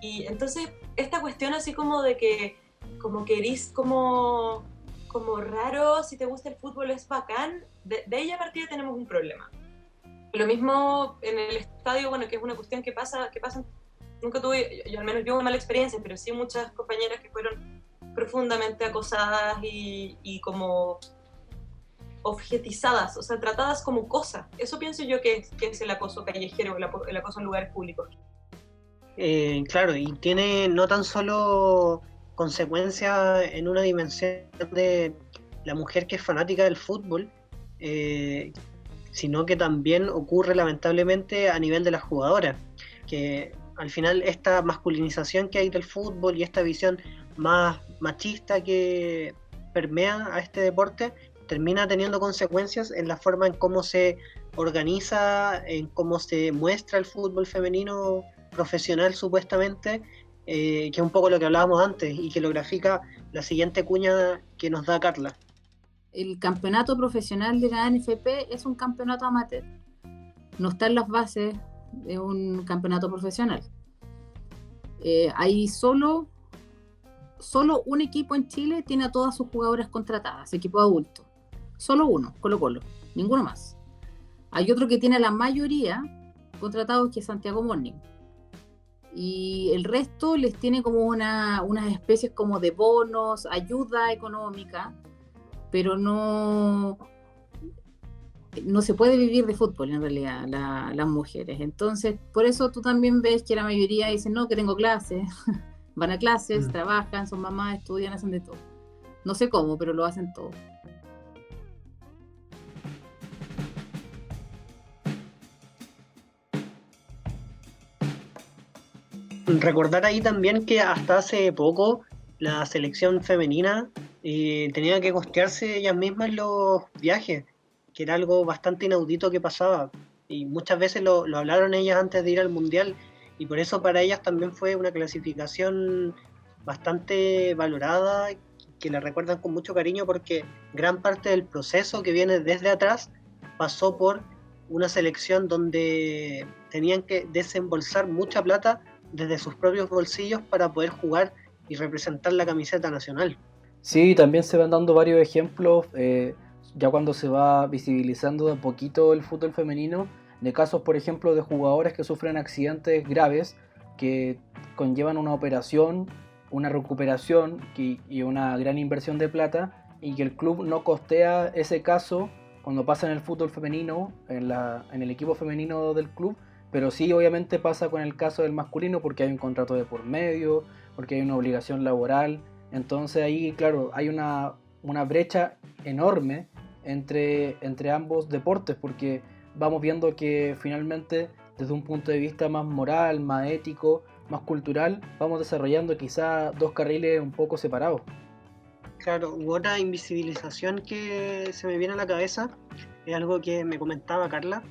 Y entonces, esta cuestión así como de que, como que eres como raro, si te gusta el fútbol es bacán, de ella a partir tenemos un problema. Lo mismo en el estadio, bueno, que es una cuestión que pasa, nunca tuve, yo al menos yo una mala experiencia, pero sí muchas compañeras que fueron profundamente acosadas y como objetizadas, o sea, tratadas como cosa. Eso pienso yo que es el acoso callejero, el acoso en lugares públicos. Claro, y tiene no tan solo consecuencias en una dimensión de la mujer que es fanática del fútbol, sino que también ocurre lamentablemente a nivel de las jugadoras, que al final esta masculinización que hay del fútbol y esta visión más machista que permea a este deporte termina teniendo consecuencias en la forma en cómo se organiza, en cómo se muestra el fútbol femenino profesional supuestamente, que es un poco lo que hablábamos antes y que lo grafica la siguiente cuña que nos da Carla. El campeonato profesional de la ANFP es un campeonato amateur. No está en las bases de un campeonato profesional. Hay solo un equipo en Chile tiene a todas sus jugadoras contratadas, equipo adulto. Solo uno, Colo-Colo, ninguno más. Hay otro que tiene a la mayoría contratados, que es Santiago Morning. Y el resto les tiene como unas especies como de bonos, ayuda económica, pero no se puede vivir de fútbol en realidad las mujeres. Entonces, por eso tú también ves que la mayoría dicen, no, que tengo clases, van a clases, trabajan, son mamás, estudian, hacen de todo. No sé cómo, pero lo hacen todo. Recordar ahí también que hasta hace poco la selección femenina tenía que costearse ellas mismas los viajes, que era algo bastante inaudito que pasaba. Y muchas veces lo hablaron ellas antes de ir al Mundial, y por eso para ellas también fue una clasificación bastante valorada, que la recuerdan con mucho cariño, porque gran parte del proceso que viene desde atrás pasó por una selección donde tenían que desembolsar mucha plata desde sus propios bolsillos para poder jugar y representar la camiseta nacional. Sí, también se van dando varios ejemplos, ya cuando se va visibilizando de a poquito el fútbol femenino, de casos, por ejemplo, de jugadores que sufren accidentes graves que conllevan una operación, una recuperación y una gran inversión de plata, y que el club no costea ese caso cuando pasa en el fútbol femenino, en el equipo femenino del club, pero sí obviamente pasa con el caso del masculino, porque hay un contrato de por medio, porque hay una obligación laboral. Entonces ahí, claro, hay una brecha enorme entre ambos deportes, porque vamos viendo que finalmente desde un punto de vista más moral, más ético, más cultural, vamos desarrollando quizá dos carriles un poco separados. Claro, otra invisibilización que se me viene a la cabeza es algo que me comentaba Carla,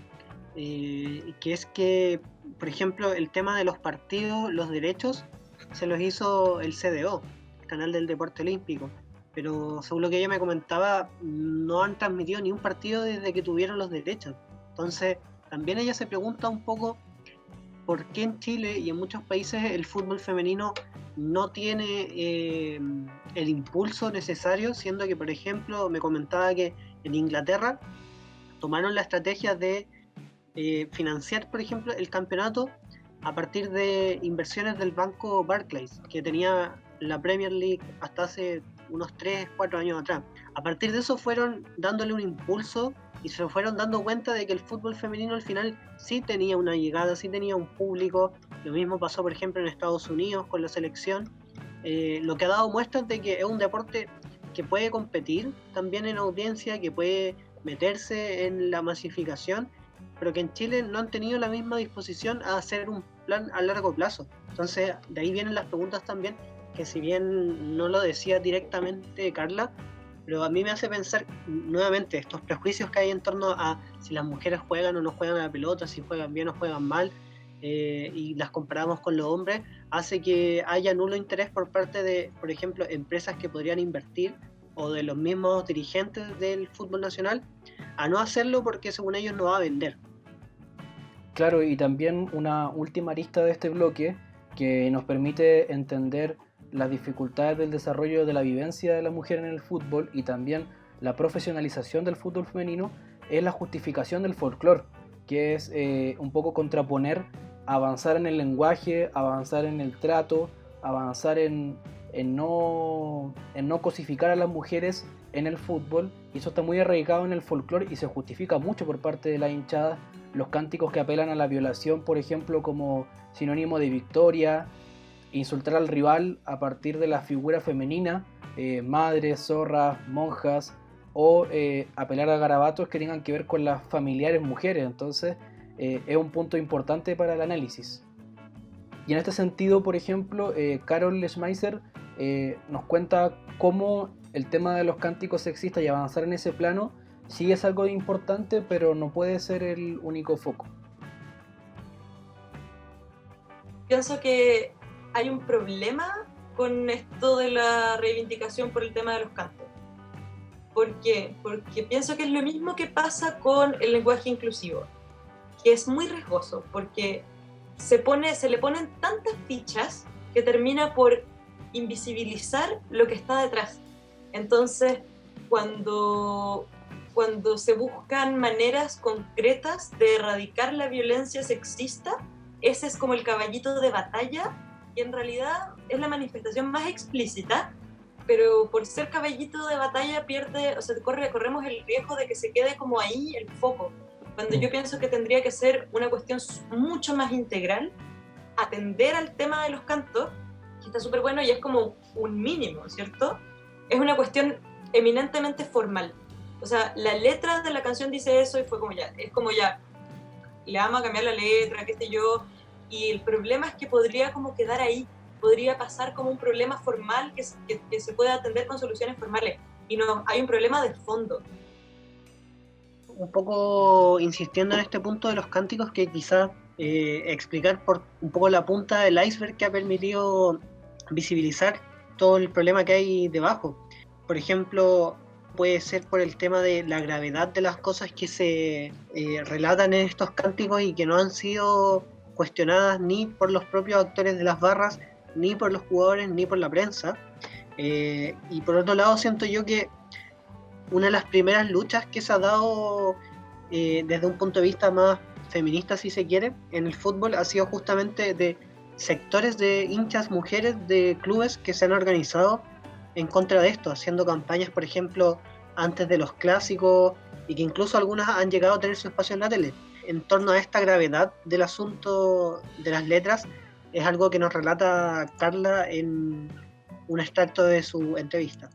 que es que, por ejemplo, el tema de los partidos, los derechos, se los hizo el CDO, el Canal del Deporte Olímpico, pero según lo que ella me comentaba, no han transmitido ni un partido desde que tuvieron los derechos. Entonces, también ella se pregunta un poco por qué en Chile y en muchos países el fútbol femenino no tiene el impulso necesario, siendo que, por ejemplo, me comentaba que en Inglaterra tomaron la estrategia de financiar, por ejemplo, el campeonato a partir de inversiones del banco Barclays, que tenía la Premier League hasta hace unos 3-4 años atrás. A partir de eso fueron dándole un impulso y se fueron dando cuenta de que el fútbol femenino al final sí tenía una llegada, sí tenía un público. Lo mismo pasó, por ejemplo, en Estados Unidos con la selección, lo que ha dado muestras de que es un deporte que puede competir también en audiencia, que puede meterse en la masificación, pero que en Chile no han tenido la misma disposición a hacer un plan a largo plazo. Entonces, de ahí vienen las preguntas también, que si bien no lo decía directamente Carla, pero a mí me hace pensar nuevamente estos prejuicios que hay en torno a si las mujeres juegan o no juegan a la pelota, si juegan bien o juegan mal, y las comparamos con los hombres, hace que haya nulo interés por parte de, por ejemplo, empresas que podrían invertir, o de los mismos dirigentes del fútbol nacional, a no hacerlo porque según ellos no va a vender. Claro, y también una última arista de este bloque que nos permite entender las dificultades del desarrollo de la vivencia de la mujer en el fútbol y también la profesionalización del fútbol femenino es la justificación del folclore, que es un poco contraponer, avanzar en el lenguaje, avanzar en el trato, avanzar en no cosificar a las mujeres en el fútbol, y eso está muy arraigado en el folclore y se justifica mucho por parte de la hinchada. Los cánticos que apelan a la violación, por ejemplo, como sinónimo de victoria, insultar al rival a partir de la figura femenina, madres, zorras, monjas, o apelar a garabatos que tengan que ver con las familiares mujeres. Entonces es un punto importante para el análisis. Y en este sentido, por ejemplo, Carol Schmeiser nos cuenta cómo el tema de los cánticos sexistas y avanzar en ese plano sí es algo importante, pero no puede ser el único foco. Pienso que hay un problema con esto de la reivindicación por el tema de los cantos. ¿Por qué? Porque pienso que es lo mismo que pasa con el lenguaje inclusivo, que es muy riesgoso, porque se le ponen tantas fichas que termina por invisibilizar lo que está detrás. Entonces, cuando se buscan maneras concretas de erradicar la violencia sexista, ese es como el caballito de batalla, y en realidad es la manifestación más explícita, pero por ser caballito de batalla corremos el riesgo de que se quede como ahí el foco, cuando yo pienso que tendría que ser una cuestión mucho más integral, atender al tema de los cantos, que está súper bueno y es como un mínimo, ¿cierto? Es una cuestión eminentemente formal. O sea, la letra de la canción dice eso y es como ya, le vamos a cambiar la letra, qué sé yo, y el problema es que podría como quedar ahí, podría pasar como un problema formal que se puede atender con soluciones formales, y no, hay un problema de fondo. Un poco insistiendo en este punto de los cánticos, que quizás explicar por un poco la punta del iceberg que ha permitido visibilizar todo el problema que hay debajo. Por ejemplo, puede ser por el tema de la gravedad de las cosas que se relatan en estos cánticos y que no han sido cuestionadas ni por los propios actores de las barras, ni por los jugadores, ni por la prensa. Y por otro lado, siento yo que una de las primeras luchas que se ha dado desde un punto de vista más feminista, si se quiere, en el fútbol ha sido justamente de sectores de hinchas mujeres de clubes que se han organizado en contra de esto, haciendo campañas, por ejemplo, antes de los clásicos, y que incluso algunas han llegado a tener su espacio en la tele. En torno a esta gravedad del asunto de las letras, es algo que nos relata Carla en un extracto de su entrevista.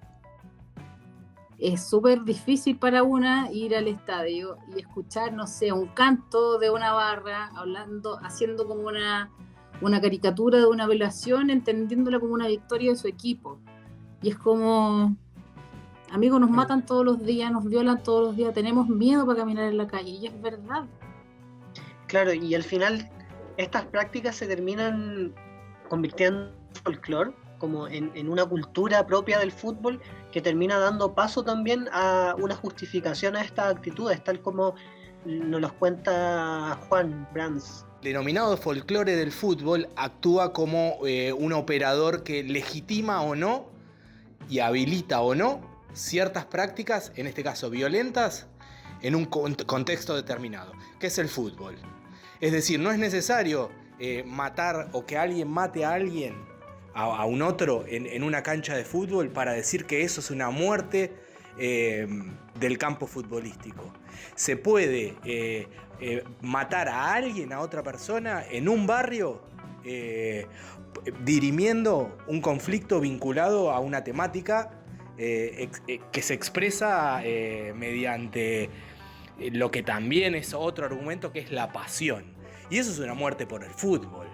Es súper difícil para una ir al estadio y escuchar, no sé, un canto de una barra, haciendo como una caricatura de una violación, entendiéndola como una victoria de su equipo. Y es como, amigos, nos matan todos los días, nos violan todos los días, tenemos miedo para caminar en la calle, y es verdad. Claro, y al final estas prácticas se terminan convirtiendo en folclore, como en una cultura propia del fútbol, que termina dando paso también a una justificación a estas actitudes, tal como nos los cuenta Juan Brands. El denominado folclore del fútbol actúa como un operador que legitima o no y habilita o no ciertas prácticas, en este caso violentas, en un contexto determinado, que es el fútbol. Es decir, no es necesario matar o que alguien mate a alguien, a un otro, en una cancha de fútbol para decir que eso es una muerte del campo futbolístico. Se puede matar a alguien, a otra persona, en un barrio, dirimiendo un conflicto vinculado a una temática que se expresa mediante lo que también es otro argumento, que es la pasión. Y eso es una muerte por el fútbol.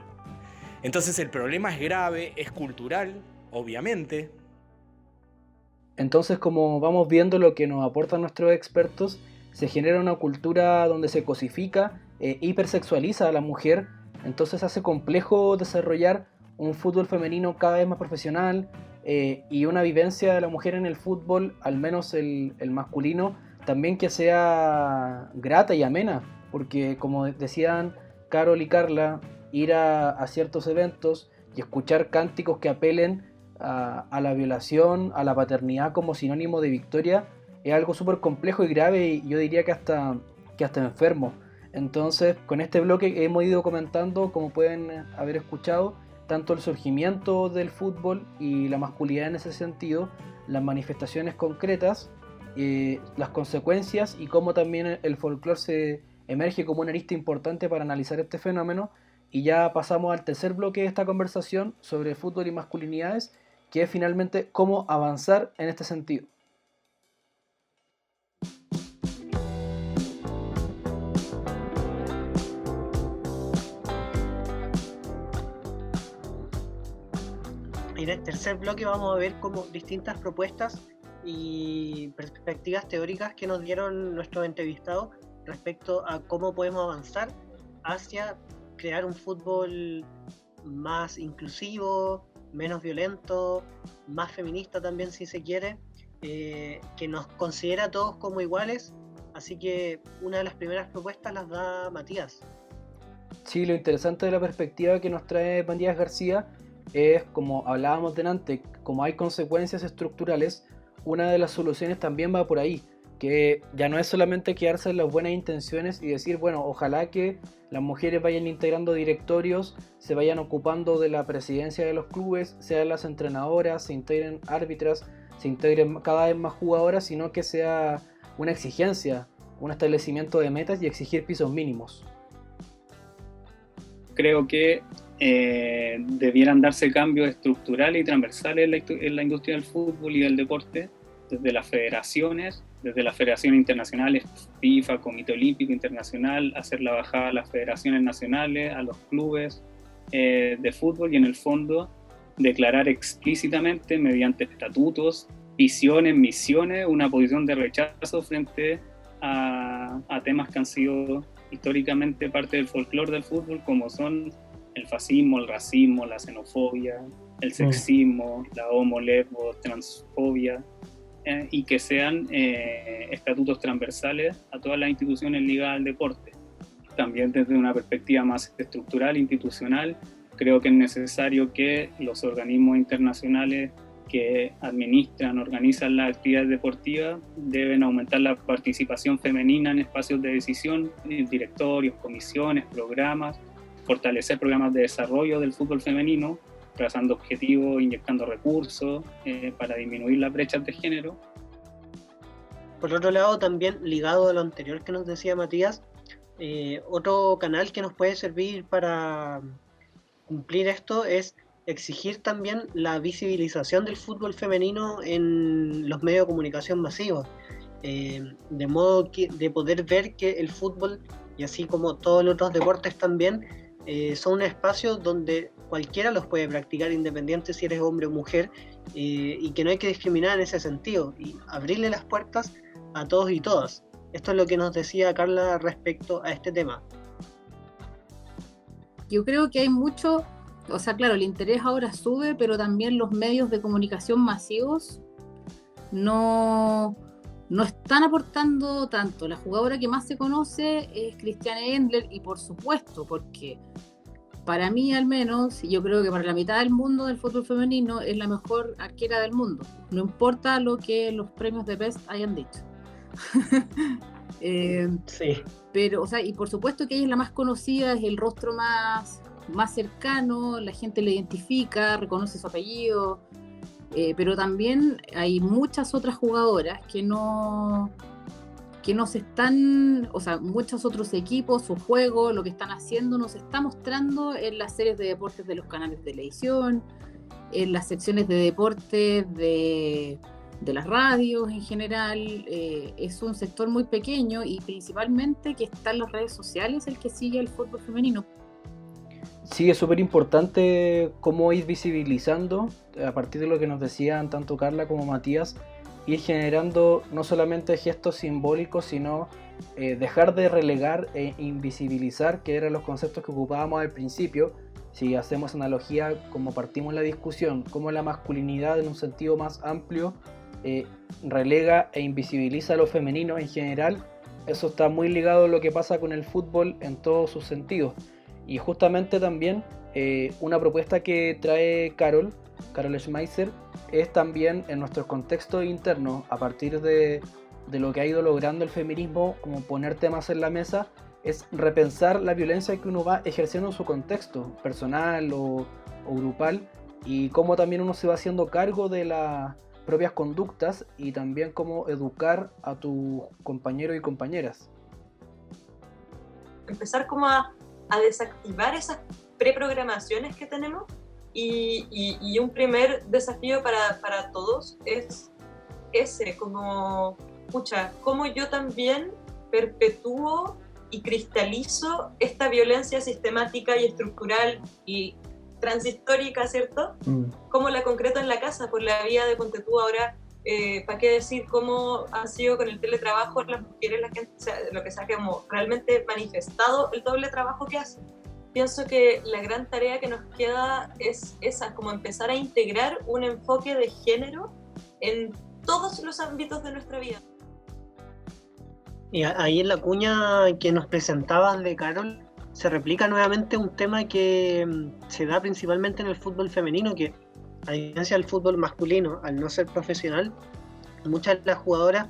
Entonces el problema es grave, es cultural, obviamente. Entonces, como vamos viendo lo que nos aportan nuestros expertos, se genera una cultura donde se cosifica, hipersexualiza a la mujer. Entonces hace complejo desarrollar un fútbol femenino cada vez más profesional, y una vivencia de la mujer en el fútbol, al menos el masculino, también que sea grata y amena, porque como decían Carol y Carla, ir a ciertos eventos y escuchar cánticos que apelen a la violación, a la paternidad como sinónimo de victoria, es algo súper complejo y grave, y yo diría que hasta enfermo. Entonces, con este bloque hemos ido comentando, como pueden haber escuchado, tanto el surgimiento del fútbol y la masculinidad en ese sentido, las manifestaciones concretas, las consecuencias, y cómo también el folclore se emerge como una arista importante para analizar este fenómeno. Y ya pasamos al tercer bloque de esta conversación sobre fútbol y masculinidades, que es finalmente cómo avanzar en este sentido. En el tercer bloque vamos a ver como distintas propuestas y perspectivas teóricas que nos dieron nuestros entrevistados respecto a cómo podemos avanzar hacia crear un fútbol más inclusivo, menos violento, más feminista también si se quiere, que nos considera a todos como iguales. Así que una de las primeras propuestas las da Matías. Sí, lo interesante de la perspectiva que nos trae Matías García es, como hablábamos delante, como hay consecuencias estructurales, una de las soluciones también va por ahí, que ya no es solamente quedarse en las buenas intenciones y decir, bueno, ojalá que las mujeres vayan integrando directorios, se vayan ocupando de la presidencia de los clubes, sean las entrenadoras, se integren árbitras, se integren cada vez más jugadoras, sino que sea una exigencia, un establecimiento de metas y exigir pisos mínimos. Creo que debieran darse cambios estructurales y transversales en la industria del fútbol y del deporte, desde las federaciones internacionales, FIFA, Comité Olímpico Internacional, hacer la bajada a las federaciones nacionales, a los clubes de fútbol y en el fondo declarar explícitamente mediante estatutos, visiones, misiones, una posición de rechazo frente a temas que han sido históricamente parte del folclore del fútbol, como son el fascismo, el racismo, la xenofobia, el sexismo, la homo, lesbo, transfobia, y que sean estatutos transversales a todas las instituciones ligadas al deporte. También desde una perspectiva más estructural, institucional, creo que es necesario que los organismos internacionales que administran, organizan las actividades deportivas deben aumentar la participación femenina en espacios de decisión, en directorios, comisiones, programas, fortalecer programas de desarrollo del fútbol femenino, trazando objetivos, inyectando recursos para disminuir las brechas de género. Por otro lado, también ligado a lo anterior que nos decía Matías, otro canal que nos puede servir para cumplir esto es exigir también la visibilización del fútbol femenino en los medios de comunicación masivos, de modo de poder ver que el fútbol, y así como todos los otros deportes también, son un espacio donde cualquiera los puede practicar, independiente si eres hombre o mujer, y que no hay que discriminar en ese sentido, y abrirle las puertas a todos y todas. Esto es lo que nos decía Carla respecto a este tema. Yo creo que hay mucho, o sea, claro, el interés ahora sube, pero también los medios de comunicación masivos no están aportando tanto. La jugadora que más se conoce es Christiane Endler, y por supuesto, porque para mí al menos, y yo creo que para la mitad del mundo del fútbol femenino, es la mejor arquera del mundo. No importa lo que los premios de Best hayan dicho. Sí. Pero, o sea, y por supuesto que ella es la más conocida, es el rostro más cercano, la gente le identifica, reconoce su apellido, pero también hay muchas otras jugadoras que no se están, o sea, muchos otros equipos, su juego, lo que están haciendo, nos está mostrando en las series de deportes de los canales de televisión, en las secciones de deportes de las radios en general. Es un sector muy pequeño y principalmente que está en las redes sociales el que sigue el fútbol femenino. Sí, es súper importante cómo ir visibilizando, a partir de lo que nos decían tanto Carla como Matías, ir generando no solamente gestos simbólicos, sino dejar de relegar e invisibilizar, que eran los conceptos que ocupábamos al principio. Si hacemos analogía, como partimos la discusión, cómo la masculinidad en un sentido más amplio relega e invisibiliza a lo femenino en general, eso está muy ligado a lo que pasa con el fútbol en todos sus sentidos. Y justamente también una propuesta que trae Carol Schmeisser es también en nuestro contexto interno, a partir de lo que ha ido logrando el feminismo, como poner temas en la mesa, es repensar la violencia que uno va ejerciendo en su contexto personal o grupal, y cómo también uno se va haciendo cargo de las propias conductas y también cómo educar a tus compañeros y compañeras. Empezar como a desactivar esas preprogramaciones que tenemos, y un primer desafío para todos es ese, como, pucha, cómo yo también perpetúo y cristalizo esta violencia sistemática y estructural y transhistórica, ¿cierto? Cómo la concreto en la casa, por la vía de ponte tú ahora, ¿para qué decir cómo ha sido con el teletrabajo las mujeres, la gente, lo que sea, como realmente manifestado el doble trabajo que hacen? pienso que la gran tarea que nos queda es esa, como empezar a integrar un enfoque de género en todos los ámbitos de nuestra vida. Y ahí en la cuña que nos presentabas de Carol, se replica nuevamente un tema que se da principalmente en el fútbol femenino, que a diferencia del fútbol masculino, al no ser profesional, muchas de las jugadoras,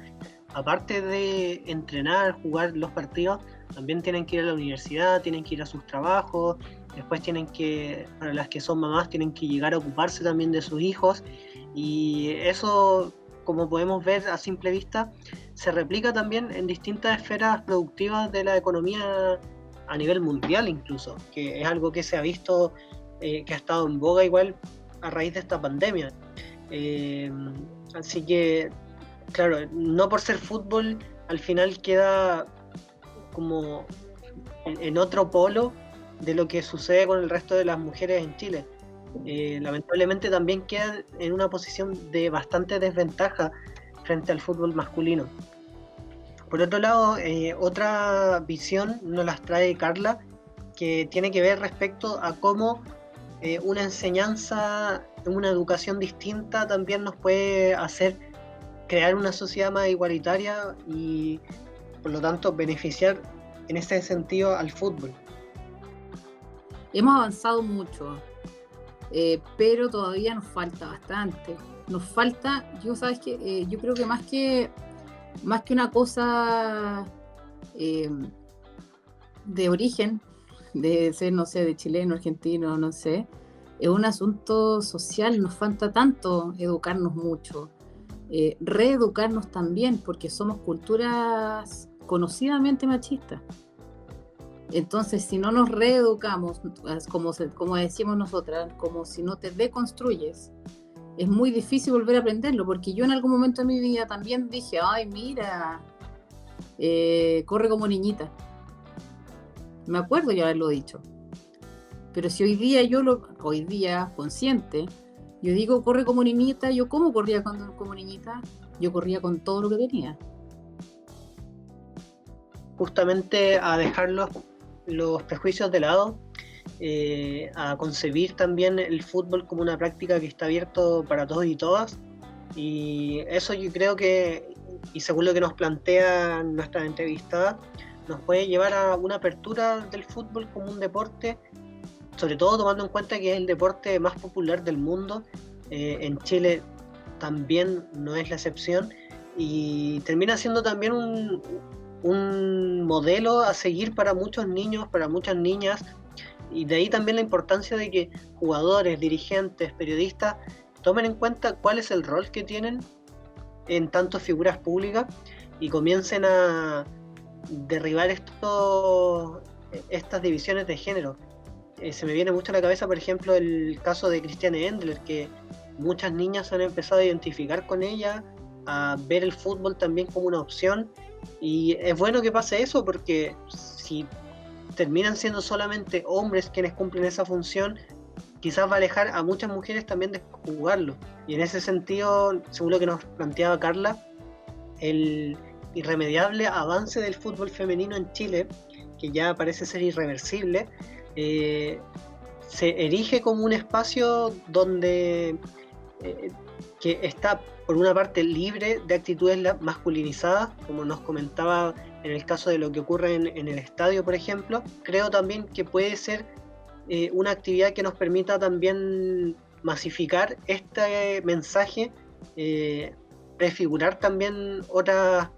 aparte de entrenar, jugar los partidos, también tienen que ir a la universidad, tienen que ir a sus trabajos, después tienen que, para las que son mamás, tienen que llegar a ocuparse también de sus hijos, y eso, como podemos ver a simple vista, se replica también en distintas esferas productivas de la economía a nivel mundial incluso, que es algo que se ha visto, que ha estado en boga igual a raíz de esta pandemia. Así que, claro, no por ser fútbol, al final queda como en otro polo de lo que sucede con el resto de las mujeres en Chile. Lamentablemente también queda en una posición de bastante desventaja frente al fútbol masculino. Por otro lado, otra visión nos las trae Carla, que tiene que ver respecto a cómo una enseñanza, una educación distinta también nos puede hacer crear una sociedad más igualitaria y por lo tanto beneficiar en ese sentido al fútbol. Hemos avanzado mucho, pero todavía nos falta bastante. Nos falta, yo creo que más que una cosa de origen, de ser, no sé, de chileno, argentino, no sé, es un asunto social. Nos falta tanto educarnos mucho, reeducarnos también, porque somos culturas conocidamente machistas. Entonces, si no nos reeducamos, como decimos nosotras, como si no te deconstruyes, es muy difícil volver a aprenderlo, porque yo en algún momento de mi vida también dije, ay, mira, corre como niñita. Me acuerdo ya haberlo dicho. Pero si hoy día consciente, yo digo corre como niñita, ¿yo cómo corría como niñita? Yo corría con todo lo que tenía. Justamente a dejar los prejuicios de lado, a concebir también el fútbol como una práctica que está abierto para todos y todas, y eso yo creo que, y según lo que nos plantea nuestra entrevistada, nos puede llevar a una apertura del fútbol como un deporte, sobre todo tomando en cuenta que es el deporte más popular del mundo. En Chile también no es la excepción, y termina siendo también un modelo a seguir para muchos niños, para muchas niñas, y de ahí también la importancia de que jugadores, dirigentes, periodistas tomen en cuenta cuál es el rol que tienen en tanto figuras públicas y comiencen a derribar estas divisiones de género. Se me viene mucho a la cabeza, por ejemplo, el caso de Christiane Endler, que muchas niñas han empezado a identificar con ella, a ver el fútbol también como una opción, y es bueno que pase eso, porque si terminan siendo solamente hombres quienes cumplen esa función, quizás va a alejar a muchas mujeres también de jugarlo. Y en ese sentido, según lo que nos planteaba Carla, el irremediable avance del fútbol femenino en Chile, que ya parece ser irreversible, se erige como un espacio donde que está por una parte libre de actitudes masculinizadas, como nos comentaba en el caso de lo que ocurre en el estadio, por ejemplo. Creo también que puede ser una actividad que nos permita también masificar este mensaje, prefigurar también otras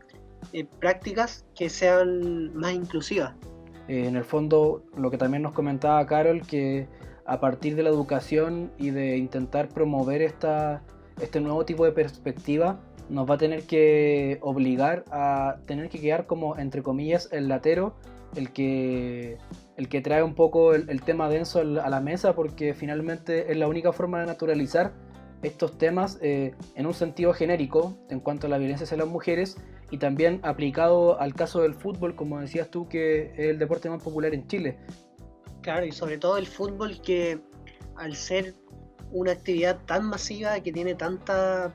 prácticas que sean más inclusivas. En el fondo, lo que también nos comentaba Carol, que a partir de la educación y de intentar promover este nuevo tipo de perspectiva, nos va a tener que obligar a tener que quedar como, entre comillas, el latero, el que trae un poco el tema denso a la mesa, porque finalmente es la única forma de naturalizar estos temas en un sentido genérico en cuanto a la violencia hacia las mujeres, y también aplicado al caso del fútbol, como decías tú, que es el deporte más popular en Chile. Claro, y sobre todo el fútbol, que al ser una actividad tan masiva, que tiene tanta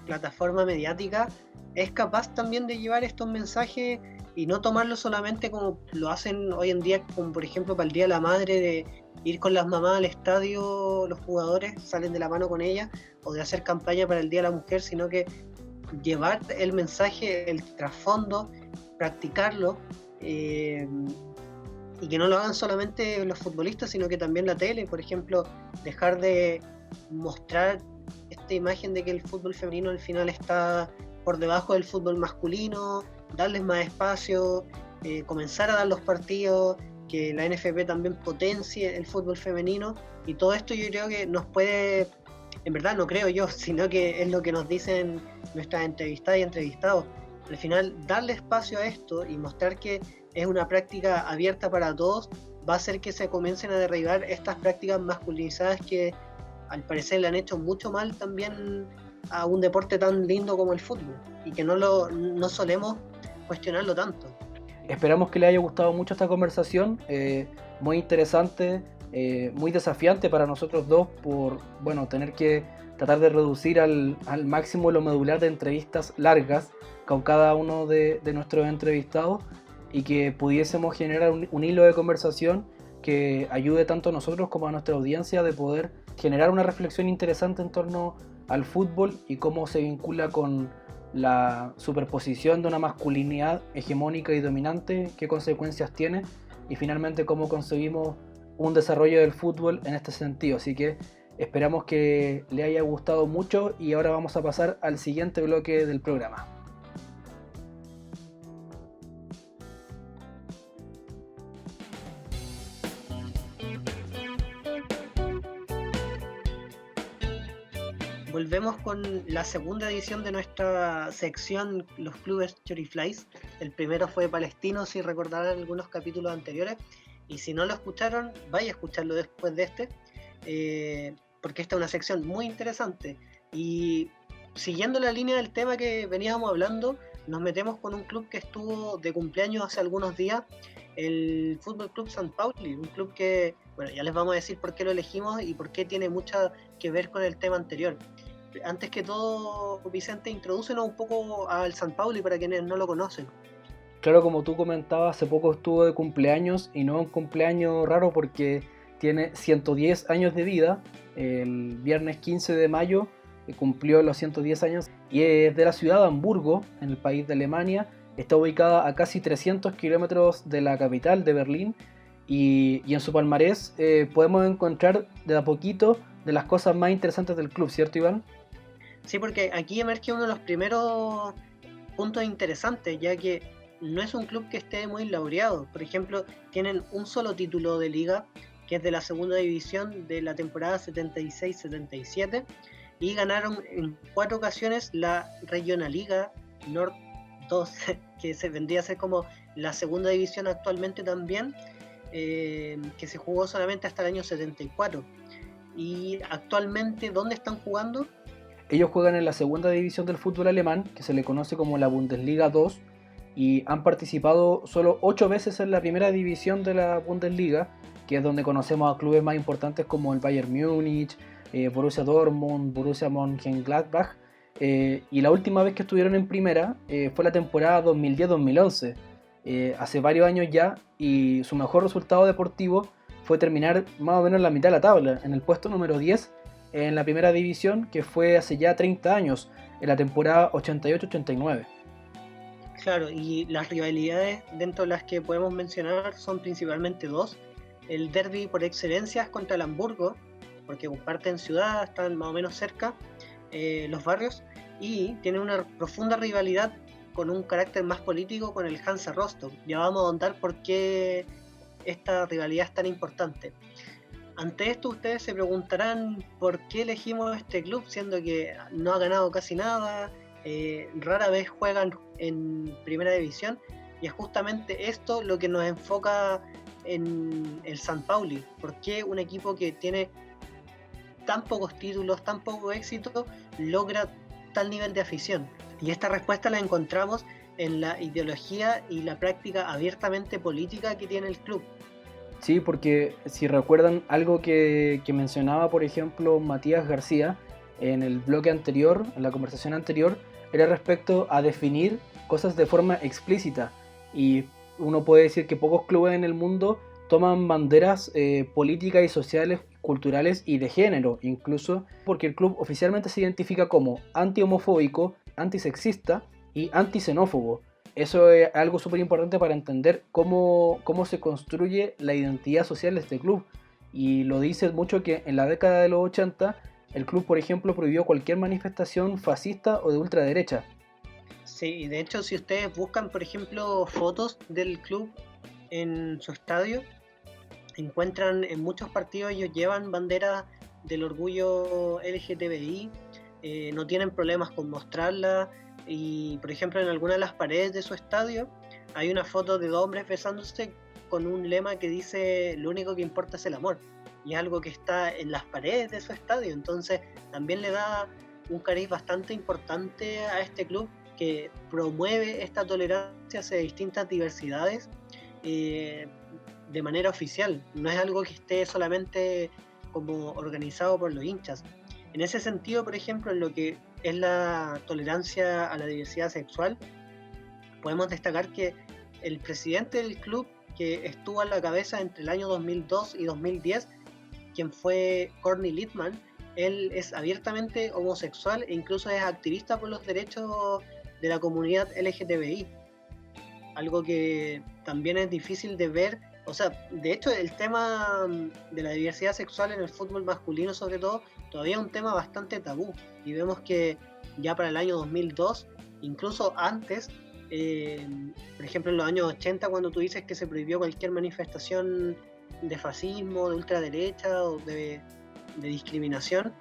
plataforma mediática, es capaz también de llevar estos mensajes y no tomarlo solamente como lo hacen hoy en día, como por ejemplo para el Día de la Madre, de ir con las mamás al estadio, los jugadores salen de la mano con ellas, o de hacer campaña para el Día de la Mujer, sino que llevar el mensaje, el trasfondo, practicarlo, y que no lo hagan solamente los futbolistas, sino que también la tele, por ejemplo, dejar de mostrar esta imagen de que el fútbol femenino al final está por debajo del fútbol masculino, darles más espacio, comenzar a dar los partidos, que la NFP también potencie el fútbol femenino, y todo esto yo creo que nos puede, en verdad no creo yo, sino que es lo que nos dicen nuestras entrevistadas y entrevistados, al final darle espacio a esto y mostrar que es una práctica abierta para todos, va a hacer que se comiencen a derribar estas prácticas masculinizadas que al parecer le han hecho mucho mal también a un deporte tan lindo como el fútbol, y que no solemos cuestionarlo tanto. Esperamos que les haya gustado mucho esta conversación, muy interesante, muy desafiante para nosotros dos por tener que tratar de reducir al máximo lo medular de entrevistas largas con cada uno de nuestros entrevistados, y que pudiésemos generar un hilo de conversación que ayude tanto a nosotros como a nuestra audiencia de poder generar una reflexión interesante en torno al fútbol y cómo se vincula con la superposición de una masculinidad hegemónica y dominante, qué consecuencias tiene, y finalmente cómo conseguimos un desarrollo del fútbol en este sentido. Así que esperamos que le haya gustado mucho, y ahora vamos a pasar al siguiente bloque del programa. Volvemos con la segunda edición de nuestra sección Los Clubes Choriflies. El primero fue Palestino, si recordarán algunos capítulos anteriores, y si no lo escucharon, vaya a escucharlo después de porque esta es una sección muy interesante. Y siguiendo la línea del tema que veníamos hablando, nos metemos con un club que estuvo de cumpleaños hace algunos días, el Fútbol Club San Pauli, un club que, ya les vamos a decir por qué lo elegimos y por qué tiene mucho que ver con el tema anterior. Antes que todo, Vicente, introdúcenos un poco al San Pauli para quienes no lo conocen. Claro, como tú comentabas, hace poco estuvo de cumpleaños, y no un cumpleaños raro porque tiene 110 años de vida. El viernes 15 de mayo cumplió los 110 años, y es de la ciudad de Hamburgo, en el país de Alemania. Está ubicada a casi 300 kilómetros de la capital, de Berlín, y en su palmarés podemos encontrar de a poquito de las cosas más interesantes del club, ¿cierto, Iván? Sí, porque aquí emerge uno de los primeros puntos interesantes, ya que no es un club que esté muy laureado. Por ejemplo, tienen un solo título de liga, que es de la segunda división de la temporada 76-77, y ganaron en 4 ocasiones la Regionalliga Nord 2, que se vendría a ser como la segunda división actualmente también, que se jugó solamente hasta el año 74. Y actualmente, ¿dónde están jugando? Ellos juegan en la segunda división del fútbol alemán, que se le conoce como la Bundesliga 2, y han participado solo 8 veces en la primera división de la Bundesliga, que es donde conocemos a clubes más importantes como el Bayern Múnich, Borussia Dortmund, Borussia Mönchengladbach, y la última vez que estuvieron en primera fue la temporada 2010-2011, hace varios años ya, y su mejor resultado deportivo fue terminar más o menos en la mitad de la tabla, en el puesto número 10 en la primera división, que fue hace ya 30 años, en la temporada 88-89. Claro, y las rivalidades dentro de las que podemos mencionar son principalmente 2. El derbi por excelencia es contra el Hamburgo, porque comparten ciudad, están más o menos cerca, los barrios, y tienen una profunda rivalidad con un carácter más político con el Hansa Rostock. Ya vamos a ahondar por qué esta rivalidad es tan importante. Ante esto, ustedes se preguntarán por qué elegimos este club, siendo que no ha ganado casi nada, rara vez juegan en primera división, y es justamente esto lo que nos enfoca en el San Pauli. ¿Por qué un equipo que tiene tan pocos títulos, tan poco éxito, logra tal nivel de afición? Y esta respuesta la encontramos en la ideología y la práctica abiertamente política que tiene el club. Sí, porque si recuerdan algo que mencionaba, por ejemplo, Matías García en el bloque anterior, en la conversación anterior, era respecto a definir cosas de forma explícita. y uno puede decir que pocos clubes en el mundo toman banderas políticas y sociales, culturales y de género, incluso porque el club oficialmente se identifica como anti-homofóbico, antisexista y anti-xenófobo. Eso es algo súper importante para entender cómo se construye la identidad social de este club. Y lo dice mucho que en la década de los 80 el club, por ejemplo, prohibió cualquier manifestación fascista o de ultraderecha. Sí, y de hecho si ustedes buscan, por ejemplo, fotos del club en su estadio, encuentran en muchos partidos ellos llevan banderas del orgullo LGTBI, no tienen problemas con mostrarla, y por ejemplo en alguna de las paredes de su estadio hay una foto de dos hombres besándose con un lema que dice lo único que importa es el amor, y es algo que está en las paredes de su estadio. Entonces también le da un cariz bastante importante a este club que promueve esta tolerancia hacia distintas diversidades de manera oficial, no es algo que esté solamente como organizado por los hinchas. En ese sentido, por ejemplo, en lo que es la tolerancia a la diversidad sexual, podemos destacar que el presidente del club, que estuvo a la cabeza entre el año 2002 y 2010, quien fue Courtney Littman, él es abiertamente homosexual e incluso es activista por los derechos de la comunidad LGTBI, algo que también es difícil de ver. O sea, de hecho el tema de la diversidad sexual en el fútbol masculino sobre todo, todavía es un tema bastante tabú, y vemos que ya para el año 2002, incluso antes, por ejemplo en los años 80, cuando tú dices que se prohibió cualquier manifestación de fascismo, de ultraderecha o de discriminación,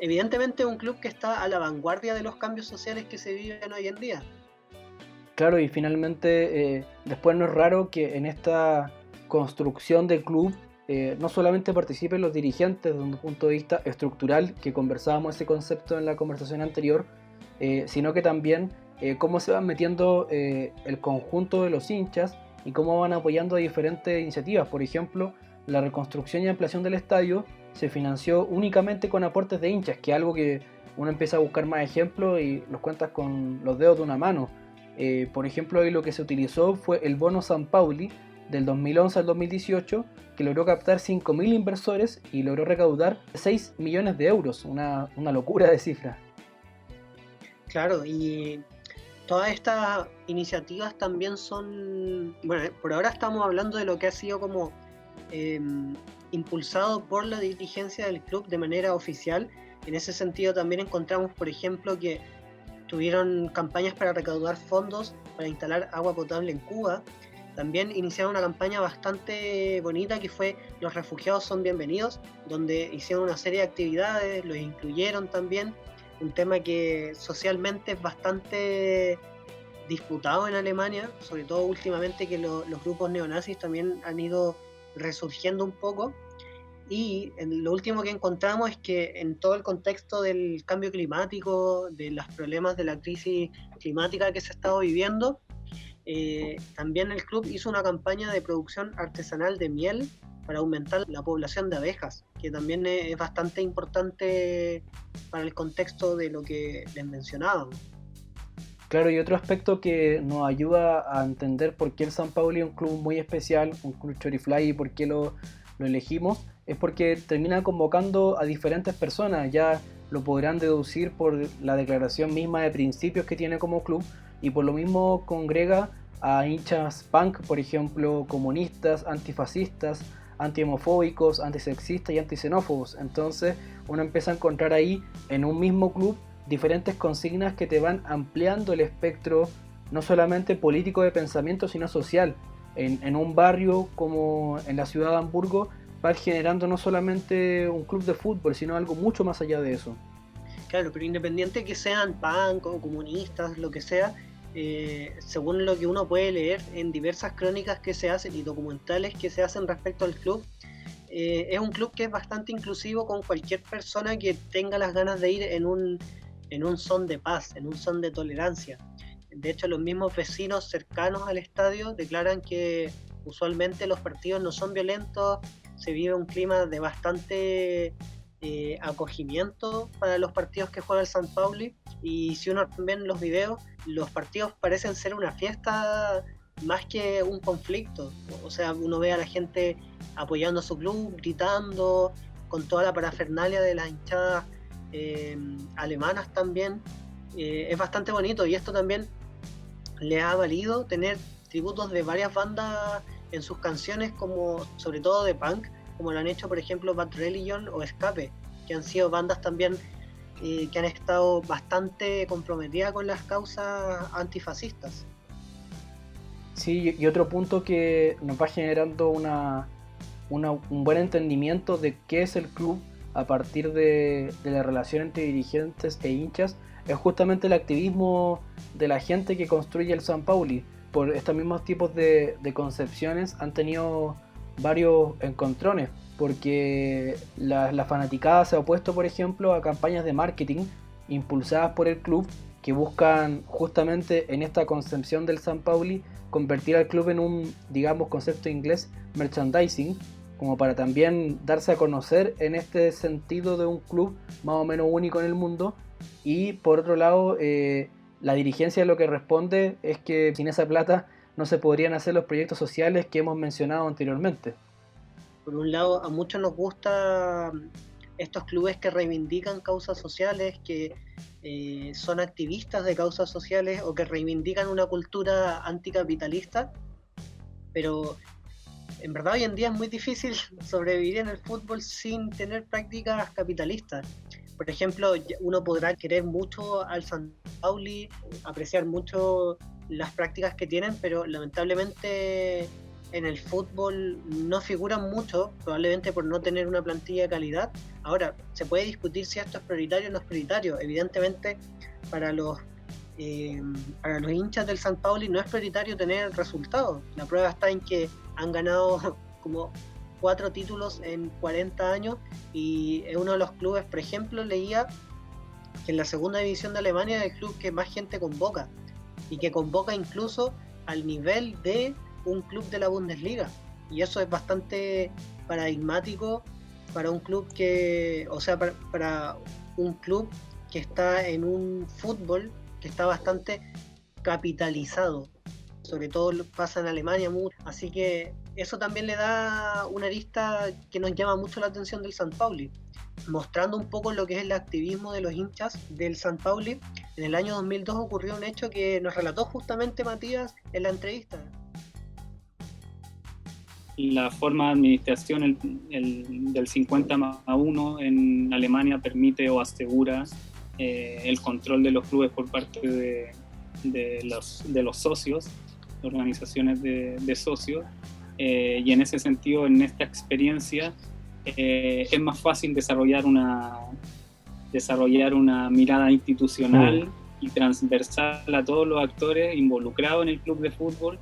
evidentemente es un club que está a la vanguardia de los cambios sociales que se viven hoy en día. Claro, y finalmente después no es raro que en esta construcción del club no solamente participen los dirigentes desde un punto de vista estructural, que conversábamos ese concepto en la conversación anterior, sino que también cómo se van metiendo el conjunto de los hinchas y cómo van apoyando a diferentes iniciativas. Por ejemplo, la reconstrucción y ampliación del estadio se financió únicamente con aportes de hinchas, que es algo que uno empieza a buscar más ejemplos y los cuentas con los dedos de una mano. Por ejemplo, ahí lo que se utilizó fue el bono San Pauli del 2011 al 2018, que logró captar 5.000 inversores y logró recaudar 6 millones de euros, una locura de cifra. Claro, y todas estas iniciativas también son, bueno, por ahora estamos hablando de lo que ha sido como impulsado por la dirigencia del club de manera oficial. En ese sentido también encontramos, por ejemplo, que tuvieron campañas para recaudar fondos para instalar agua potable en Cuba. También iniciaron una campaña bastante bonita que fue Los refugiados son bienvenidos, donde hicieron una serie de actividades, los incluyeron también, un tema que socialmente es bastante disputado en Alemania, sobre todo últimamente que los grupos neonazis también han ido resurgiendo un poco. Y lo último que encontramos es que en todo el contexto del cambio climático, de los problemas de la crisis climática que se ha estado viviendo, también el club hizo una campaña de producción artesanal de miel para aumentar la población de abejas, que también es bastante importante para el contexto de lo que les mencionábamos. Claro, y otro aspecto que nos ayuda a entender por qué el San Pauli es un club muy especial, un club Chorifly, y por qué lo elegimos, es porque termina convocando a diferentes personas. Ya lo podrán deducir por la declaración misma de principios que tiene como club, y por lo mismo congrega a hinchas punk, por ejemplo, comunistas, antifascistas, antihomofóbicos, antisexistas y antisenófobos. Entonces uno empieza a encontrar ahí en un mismo club diferentes consignas que te van ampliando el espectro, no solamente político de pensamiento, sino social. En un barrio como en la ciudad de Hamburgo va generando no solamente un club de fútbol, sino algo mucho más allá de eso. Claro, pero independiente que sean punk o comunistas, lo que sea, según lo que uno puede leer en diversas crónicas que se hacen y documentales que se hacen respecto al club, es un club que es bastante inclusivo con cualquier persona que tenga las ganas de ir en un son de paz, en un son de tolerancia. De hecho, los mismos vecinos cercanos al estadio declaran que usualmente los partidos no son violentos, se vive un clima de bastante acogimiento para los partidos que juega el San Pauli, y si uno ve en los videos, los partidos parecen ser una fiesta más que un conflicto. O sea, uno ve a la gente apoyando a su club, gritando, con toda la parafernalia de las hinchadas alemanas también. Es bastante bonito, y esto también le ha valido tener tributos de varias bandas en sus canciones, como sobre todo de punk, como lo han hecho por ejemplo Bad Religion o Escape, que han sido bandas también que han estado bastante comprometidas con las causas antifascistas. Sí, y otro punto que nos va generando un buen entendimiento de qué es el club a partir de la relación entre dirigentes e hinchas es justamente el activismo de la gente que construye el San Pauli. Por estos mismos tipos de concepciones han tenido varios encontrones, porque la fanaticada se ha opuesto, por ejemplo, a campañas de marketing impulsadas por el club que buscan justamente en esta concepción del San Pauli convertir al club en un, digamos, concepto inglés, merchandising, como para también darse a conocer en este sentido de un club más o menos único en el mundo. Y por otro lado, la dirigencia lo que responde es que sin esa plata no se podrían hacer los proyectos sociales que hemos mencionado anteriormente. Por un lado, a muchos nos gustan estos clubes que reivindican causas sociales, que son activistas de causas sociales o que reivindican una cultura anticapitalista, pero en verdad hoy en día es muy difícil sobrevivir en el fútbol sin tener prácticas capitalistas. Por ejemplo, uno podrá querer mucho al San Pauli, apreciar mucho las prácticas que tienen, pero lamentablemente en el fútbol no figuran mucho, probablemente por no tener una plantilla de calidad. Ahora, se puede discutir si esto es prioritario o no es prioritario. Evidentemente, para los hinchas del San Pauli no es prioritario tener resultados. La prueba está en que han ganado como 4 títulos en 40 años, y es uno de los clubes, por ejemplo, leía que en la segunda división de Alemania es el club que más gente convoca, y que convoca incluso al nivel de un club de la Bundesliga, y eso es bastante paradigmático para un club para un club que está en un fútbol que está bastante capitalizado. Sobre todo pasa en Alemania mucho, así que eso también le da una arista que nos llama mucho la atención del San Pauli, mostrando un poco lo que es el activismo de los hinchas del San Pauli. En el año 2002 ocurrió un hecho que nos relató justamente Matías en la entrevista. La forma de administración del 50+1 en Alemania permite o asegura el control de los clubes por parte de los socios, organizaciones de socios, y en ese sentido, en esta experiencia, es más fácil desarrollar una mirada institucional y transversal a todos los actores involucrados en el club de fútbol.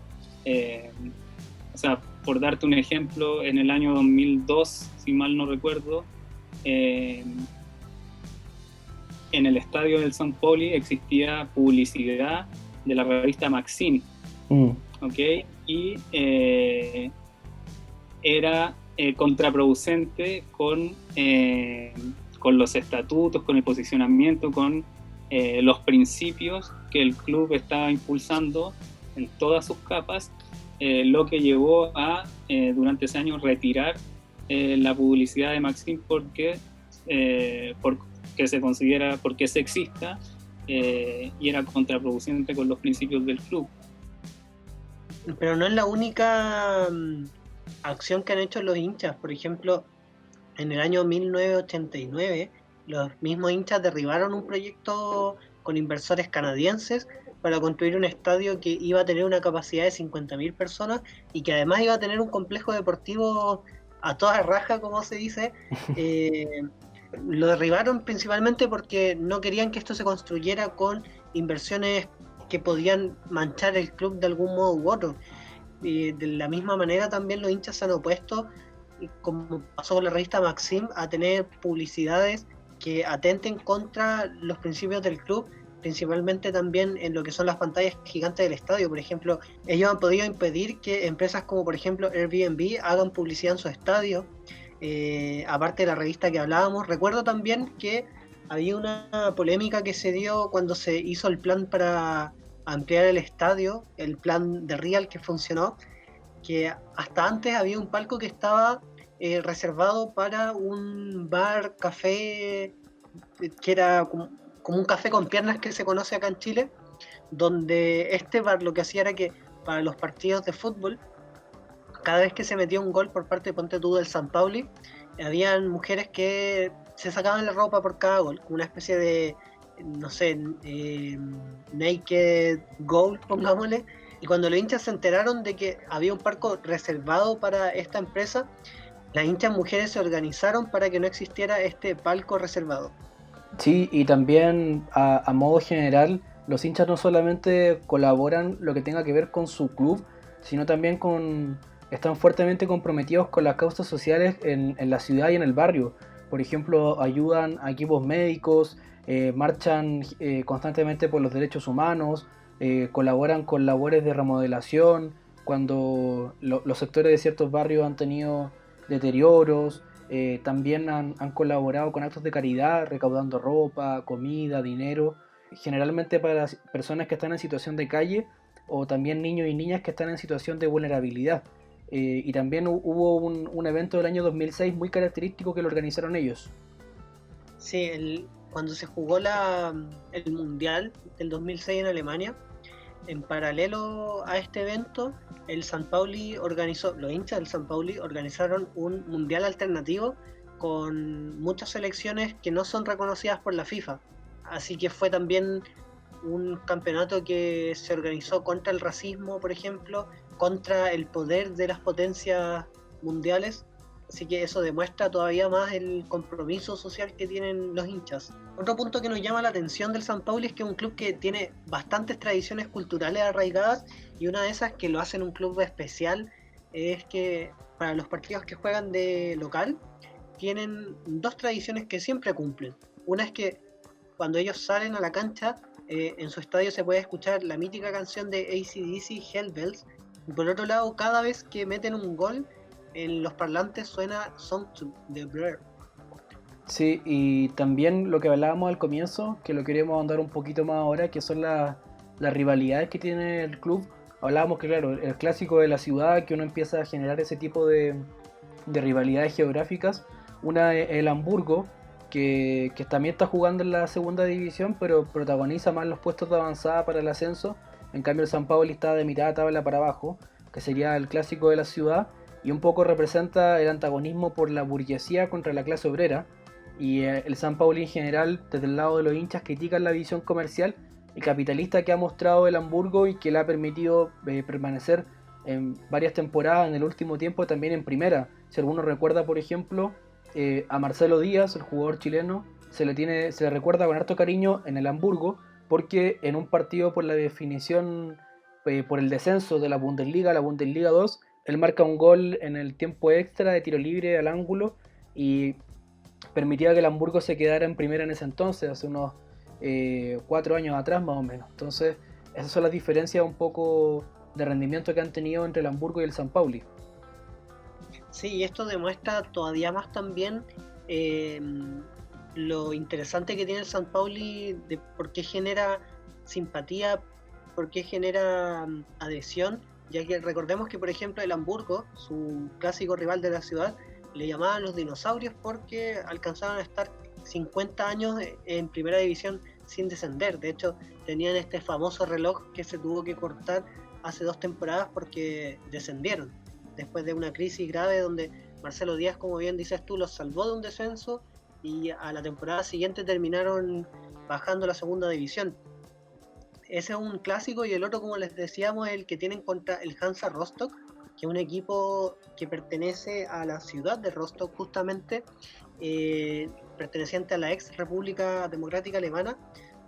O sea, por darte un ejemplo, en el año 2002, si mal no recuerdo, en el estadio del San Pauli existía publicidad de la revista Maxim, ¿okay? Y era contraproducente con los estatutos, con el posicionamiento, con los principios que el club estaba impulsando en todas sus capas, lo que llevó a, durante ese año, retirar la publicidad de Maxim porque se considera, porque es sexista, y era contraproducente con los principios del club. Pero no es la única acción que han hecho los hinchas. Por ejemplo, en el año 1989 los mismos hinchas derribaron un proyecto con inversores canadienses para construir un estadio que iba a tener una capacidad de 50.000 personas y que además iba a tener un complejo deportivo a toda raja, como se dice. Lo derribaron principalmente porque no querían que esto se construyera con inversiones que podían manchar el club de algún modo u otro. De la misma manera también los hinchas se han opuesto, como pasó con la revista Maxim, a tener publicidades que atenten contra los principios del club, principalmente también en lo que son las pantallas gigantes del estadio. Por ejemplo, ellos han podido impedir que empresas como por ejemplo Airbnb hagan publicidad en su estadio, aparte de la revista que hablábamos. Recuerdo también que había una polémica que se dio cuando se hizo el plan para ampliar el estadio, el plan de Real que funcionó, que hasta antes había un palco que estaba reservado para un bar, café, que era como un café con piernas que se conoce acá en Chile, donde este bar lo que hacía era que para los partidos de fútbol, cada vez que se metía un gol por parte de Ponte tú del San Pauli, habían mujeres que se sacaban la ropa por cada gol, como una especie de, no sé, naked goal, pongámosle. Y cuando los hinchas se enteraron de que había un palco reservado para esta empresa, las hinchas mujeres se organizaron para que no existiera este palco reservado. Sí, y también a modo general, los hinchas no solamente colaboran lo que tenga que ver con su club, sino también están fuertemente comprometidos con las causas sociales en la ciudad y en el barrio. Por ejemplo, ayudan a equipos médicos, marchan constantemente por los derechos humanos, colaboran con labores de remodelación cuando los sectores de ciertos barrios han tenido deterioros. También han colaborado con actos de caridad, recaudando ropa, comida, dinero, generalmente para las personas que están en situación de calle o también niños y niñas que están en situación de vulnerabilidad. Y también hubo un evento del año 2006 muy característico que lo organizaron ellos. Sí, cuando se jugó el Mundial del 2006 en Alemania, en paralelo a este evento, los hinchas del San Pauli organizaron un mundial alternativo con muchas selecciones que no son reconocidas por la FIFA. Así que fue también un campeonato que se organizó contra el racismo, por ejemplo, contra el poder de las potencias mundiales. Así que eso demuestra todavía más el compromiso social que tienen los hinchas. Otro punto que nos llama la atención del San Pauli es que es un club que tiene bastantes tradiciones culturales arraigadas, y una de esas que lo hacen un club especial es que para los partidos que juegan de local tienen dos tradiciones que siempre cumplen. Una es que cuando ellos salen a la cancha, en su estadio se puede escuchar la mítica canción de AC/DC, Hell Bells, y por otro lado, cada vez que meten un gol, en los parlantes suena Song to the Blur. Sí, y también lo que hablábamos al comienzo, que lo queremos ahondar un poquito más ahora, que son las rivalidades que tiene el club. Hablábamos que, claro, el clásico de la ciudad, que uno empieza a generar ese tipo de rivalidades geográficas. Una es el Hamburgo, que también está jugando en la segunda división, pero protagoniza más los puestos de avanzada para el ascenso. En cambio, el San Pauli está de mitad de tabla para abajo, que sería el clásico de la ciudad, y un poco representa el antagonismo por la burguesía contra la clase obrera. Y el San Pauli en general, desde el lado de los hinchas, critican la visión comercial y capitalista que ha mostrado el Hamburgo y que le ha permitido permanecer en varias temporadas en el último tiempo, también en primera. Si alguno recuerda, por ejemplo, a Marcelo Díaz, el jugador chileno, se le recuerda con harto cariño en el Hamburgo, porque en un partido por la definición, por el descenso de la Bundesliga a la Bundesliga 2, él marca un gol en el tiempo extra de tiro libre al ángulo y permitía que el Hamburgo se quedara en primera en ese entonces, hace unos 4 años atrás más o menos. Entonces esas son las diferencias un poco de rendimiento que han tenido entre el Hamburgo y el San Pauli. Sí, y esto demuestra todavía más también lo interesante que tiene el San Pauli, de por qué genera simpatía, por qué genera adhesión, ya que recordemos que, por ejemplo, el Hamburgo, su clásico rival de la ciudad, le llamaban los dinosaurios porque alcanzaron a estar 50 años en primera división sin descender. De hecho, tenían este famoso reloj que se tuvo que cortar hace 2 temporadas porque descendieron, después de una crisis grave donde Marcelo Díaz, como bien dices tú, los salvó de un descenso y a la temporada siguiente terminaron bajando a la segunda división. Ese es un clásico, y el otro, como les decíamos, es el que tienen contra el Hansa Rostock, que es un equipo que pertenece a la ciudad de Rostock justamente, perteneciente a la ex República Democrática Alemana,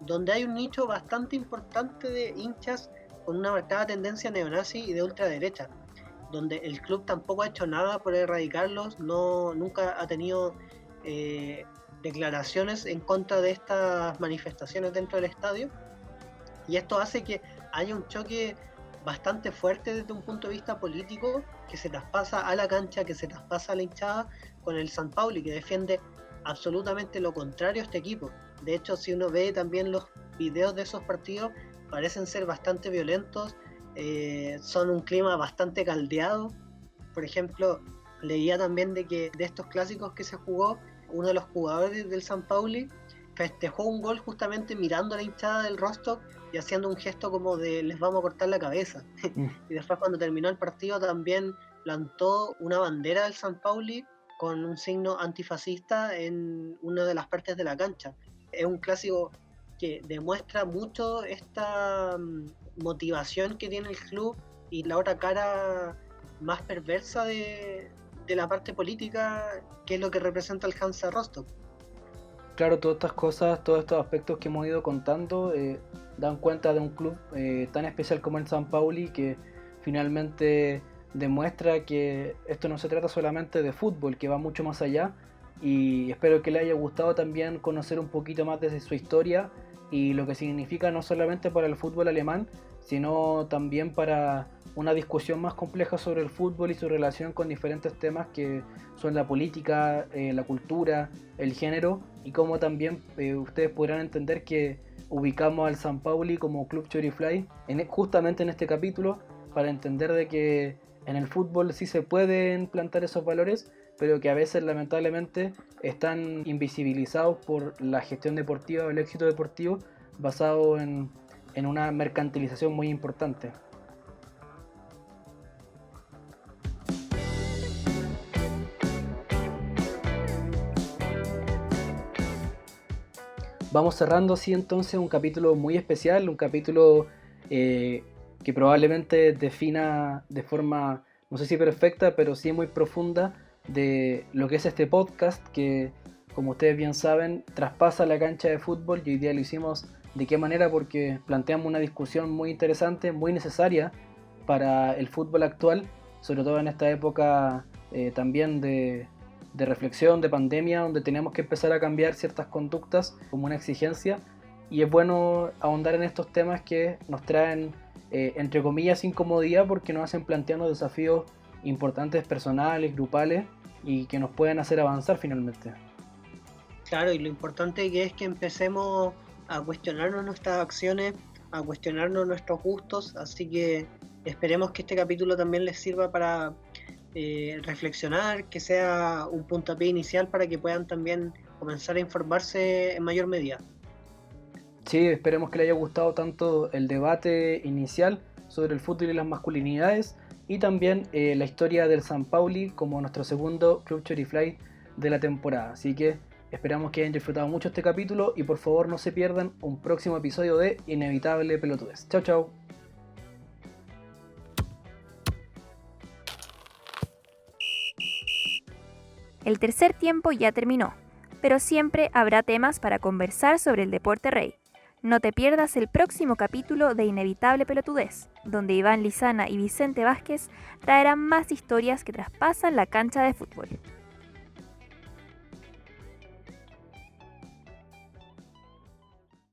donde hay un nicho bastante importante de hinchas con una marcada tendencia neonazi y de ultraderecha, donde el club tampoco ha hecho nada por erradicarlos, nunca ha tenido declaraciones en contra de estas manifestaciones dentro del estadio, y esto hace que haya un choque bastante fuerte desde un punto de vista político que se traspasa a la cancha, que se traspasa a la hinchada, con el San Pauli, que defiende absolutamente lo contrario a este equipo. De hecho, si uno ve también los videos de esos partidos, parecen ser bastante violentos, son un clima bastante caldeado. Por ejemplo, leía también de que de estos clásicos que se jugó, uno de los jugadores del San Pauli festejó un gol justamente mirando a la hinchada del Rostock y haciendo un gesto como de les vamos a cortar la cabeza. Y después cuando terminó el partido también plantó una bandera del San Pauli con un signo antifascista en una de las partes de la cancha. Es un clásico que demuestra mucho esta motivación que tiene el club y la otra cara más perversa de la parte política, que es lo que representa el Hansa Rostock. Claro, todas estas cosas, todos estos aspectos que hemos ido contando dan cuenta de un club tan especial como el San Pauli, que finalmente demuestra que esto no se trata solamente de fútbol, que va mucho más allá, y espero que le haya gustado también conocer un poquito más de su historia y lo que significa no solamente para el fútbol alemán, sino también para una discusión más compleja sobre el fútbol y su relación con diferentes temas que son la política, la cultura, el género, y cómo también ustedes podrán entender que ubicamos al San Pauli como Club Chorifly justamente en este capítulo, para entender de que en el fútbol sí se pueden plantar esos valores, pero que a veces lamentablemente están invisibilizados por la gestión deportiva o el éxito deportivo basado en una mercantilización muy importante. Vamos cerrando así entonces un capítulo muy especial, un capítulo que probablemente defina de forma, no sé si perfecta, pero sí muy profunda, de lo que es este podcast, que como ustedes bien saben traspasa la cancha de fútbol, y hoy día lo hicimos de qué manera, porque planteamos una discusión muy interesante, muy necesaria para el fútbol actual, sobre todo en esta época también de reflexión, de pandemia, donde tenemos que empezar a cambiar ciertas conductas como una exigencia, y es bueno ahondar en estos temas que nos traen entre comillas incomodidad, porque nos hacen plantearnos desafíos importantes, personales, grupales, y que nos pueden hacer avanzar finalmente. Claro, y lo importante que es que empecemos a cuestionarnos nuestras acciones, a cuestionarnos nuestros gustos, así que esperemos que este capítulo también les sirva para reflexionar, que sea un puntapié inicial para que puedan también comenzar a informarse en mayor medida. Sí, esperemos que les haya gustado tanto el debate inicial sobre el fútbol y las masculinidades, y también la historia del San Pauli como nuestro segundo Club Chorifly de la temporada. Así que esperamos que hayan disfrutado mucho este capítulo, y por favor no se pierdan un próximo episodio de Inevitable Pelotudez. Chao, chao. El tercer tiempo ya terminó, pero siempre habrá temas para conversar sobre el deporte rey. No te pierdas el próximo capítulo de Inevitable Pelotudez, donde Iván Lizana y Vicente Vázquez traerán más historias que traspasan la cancha de fútbol.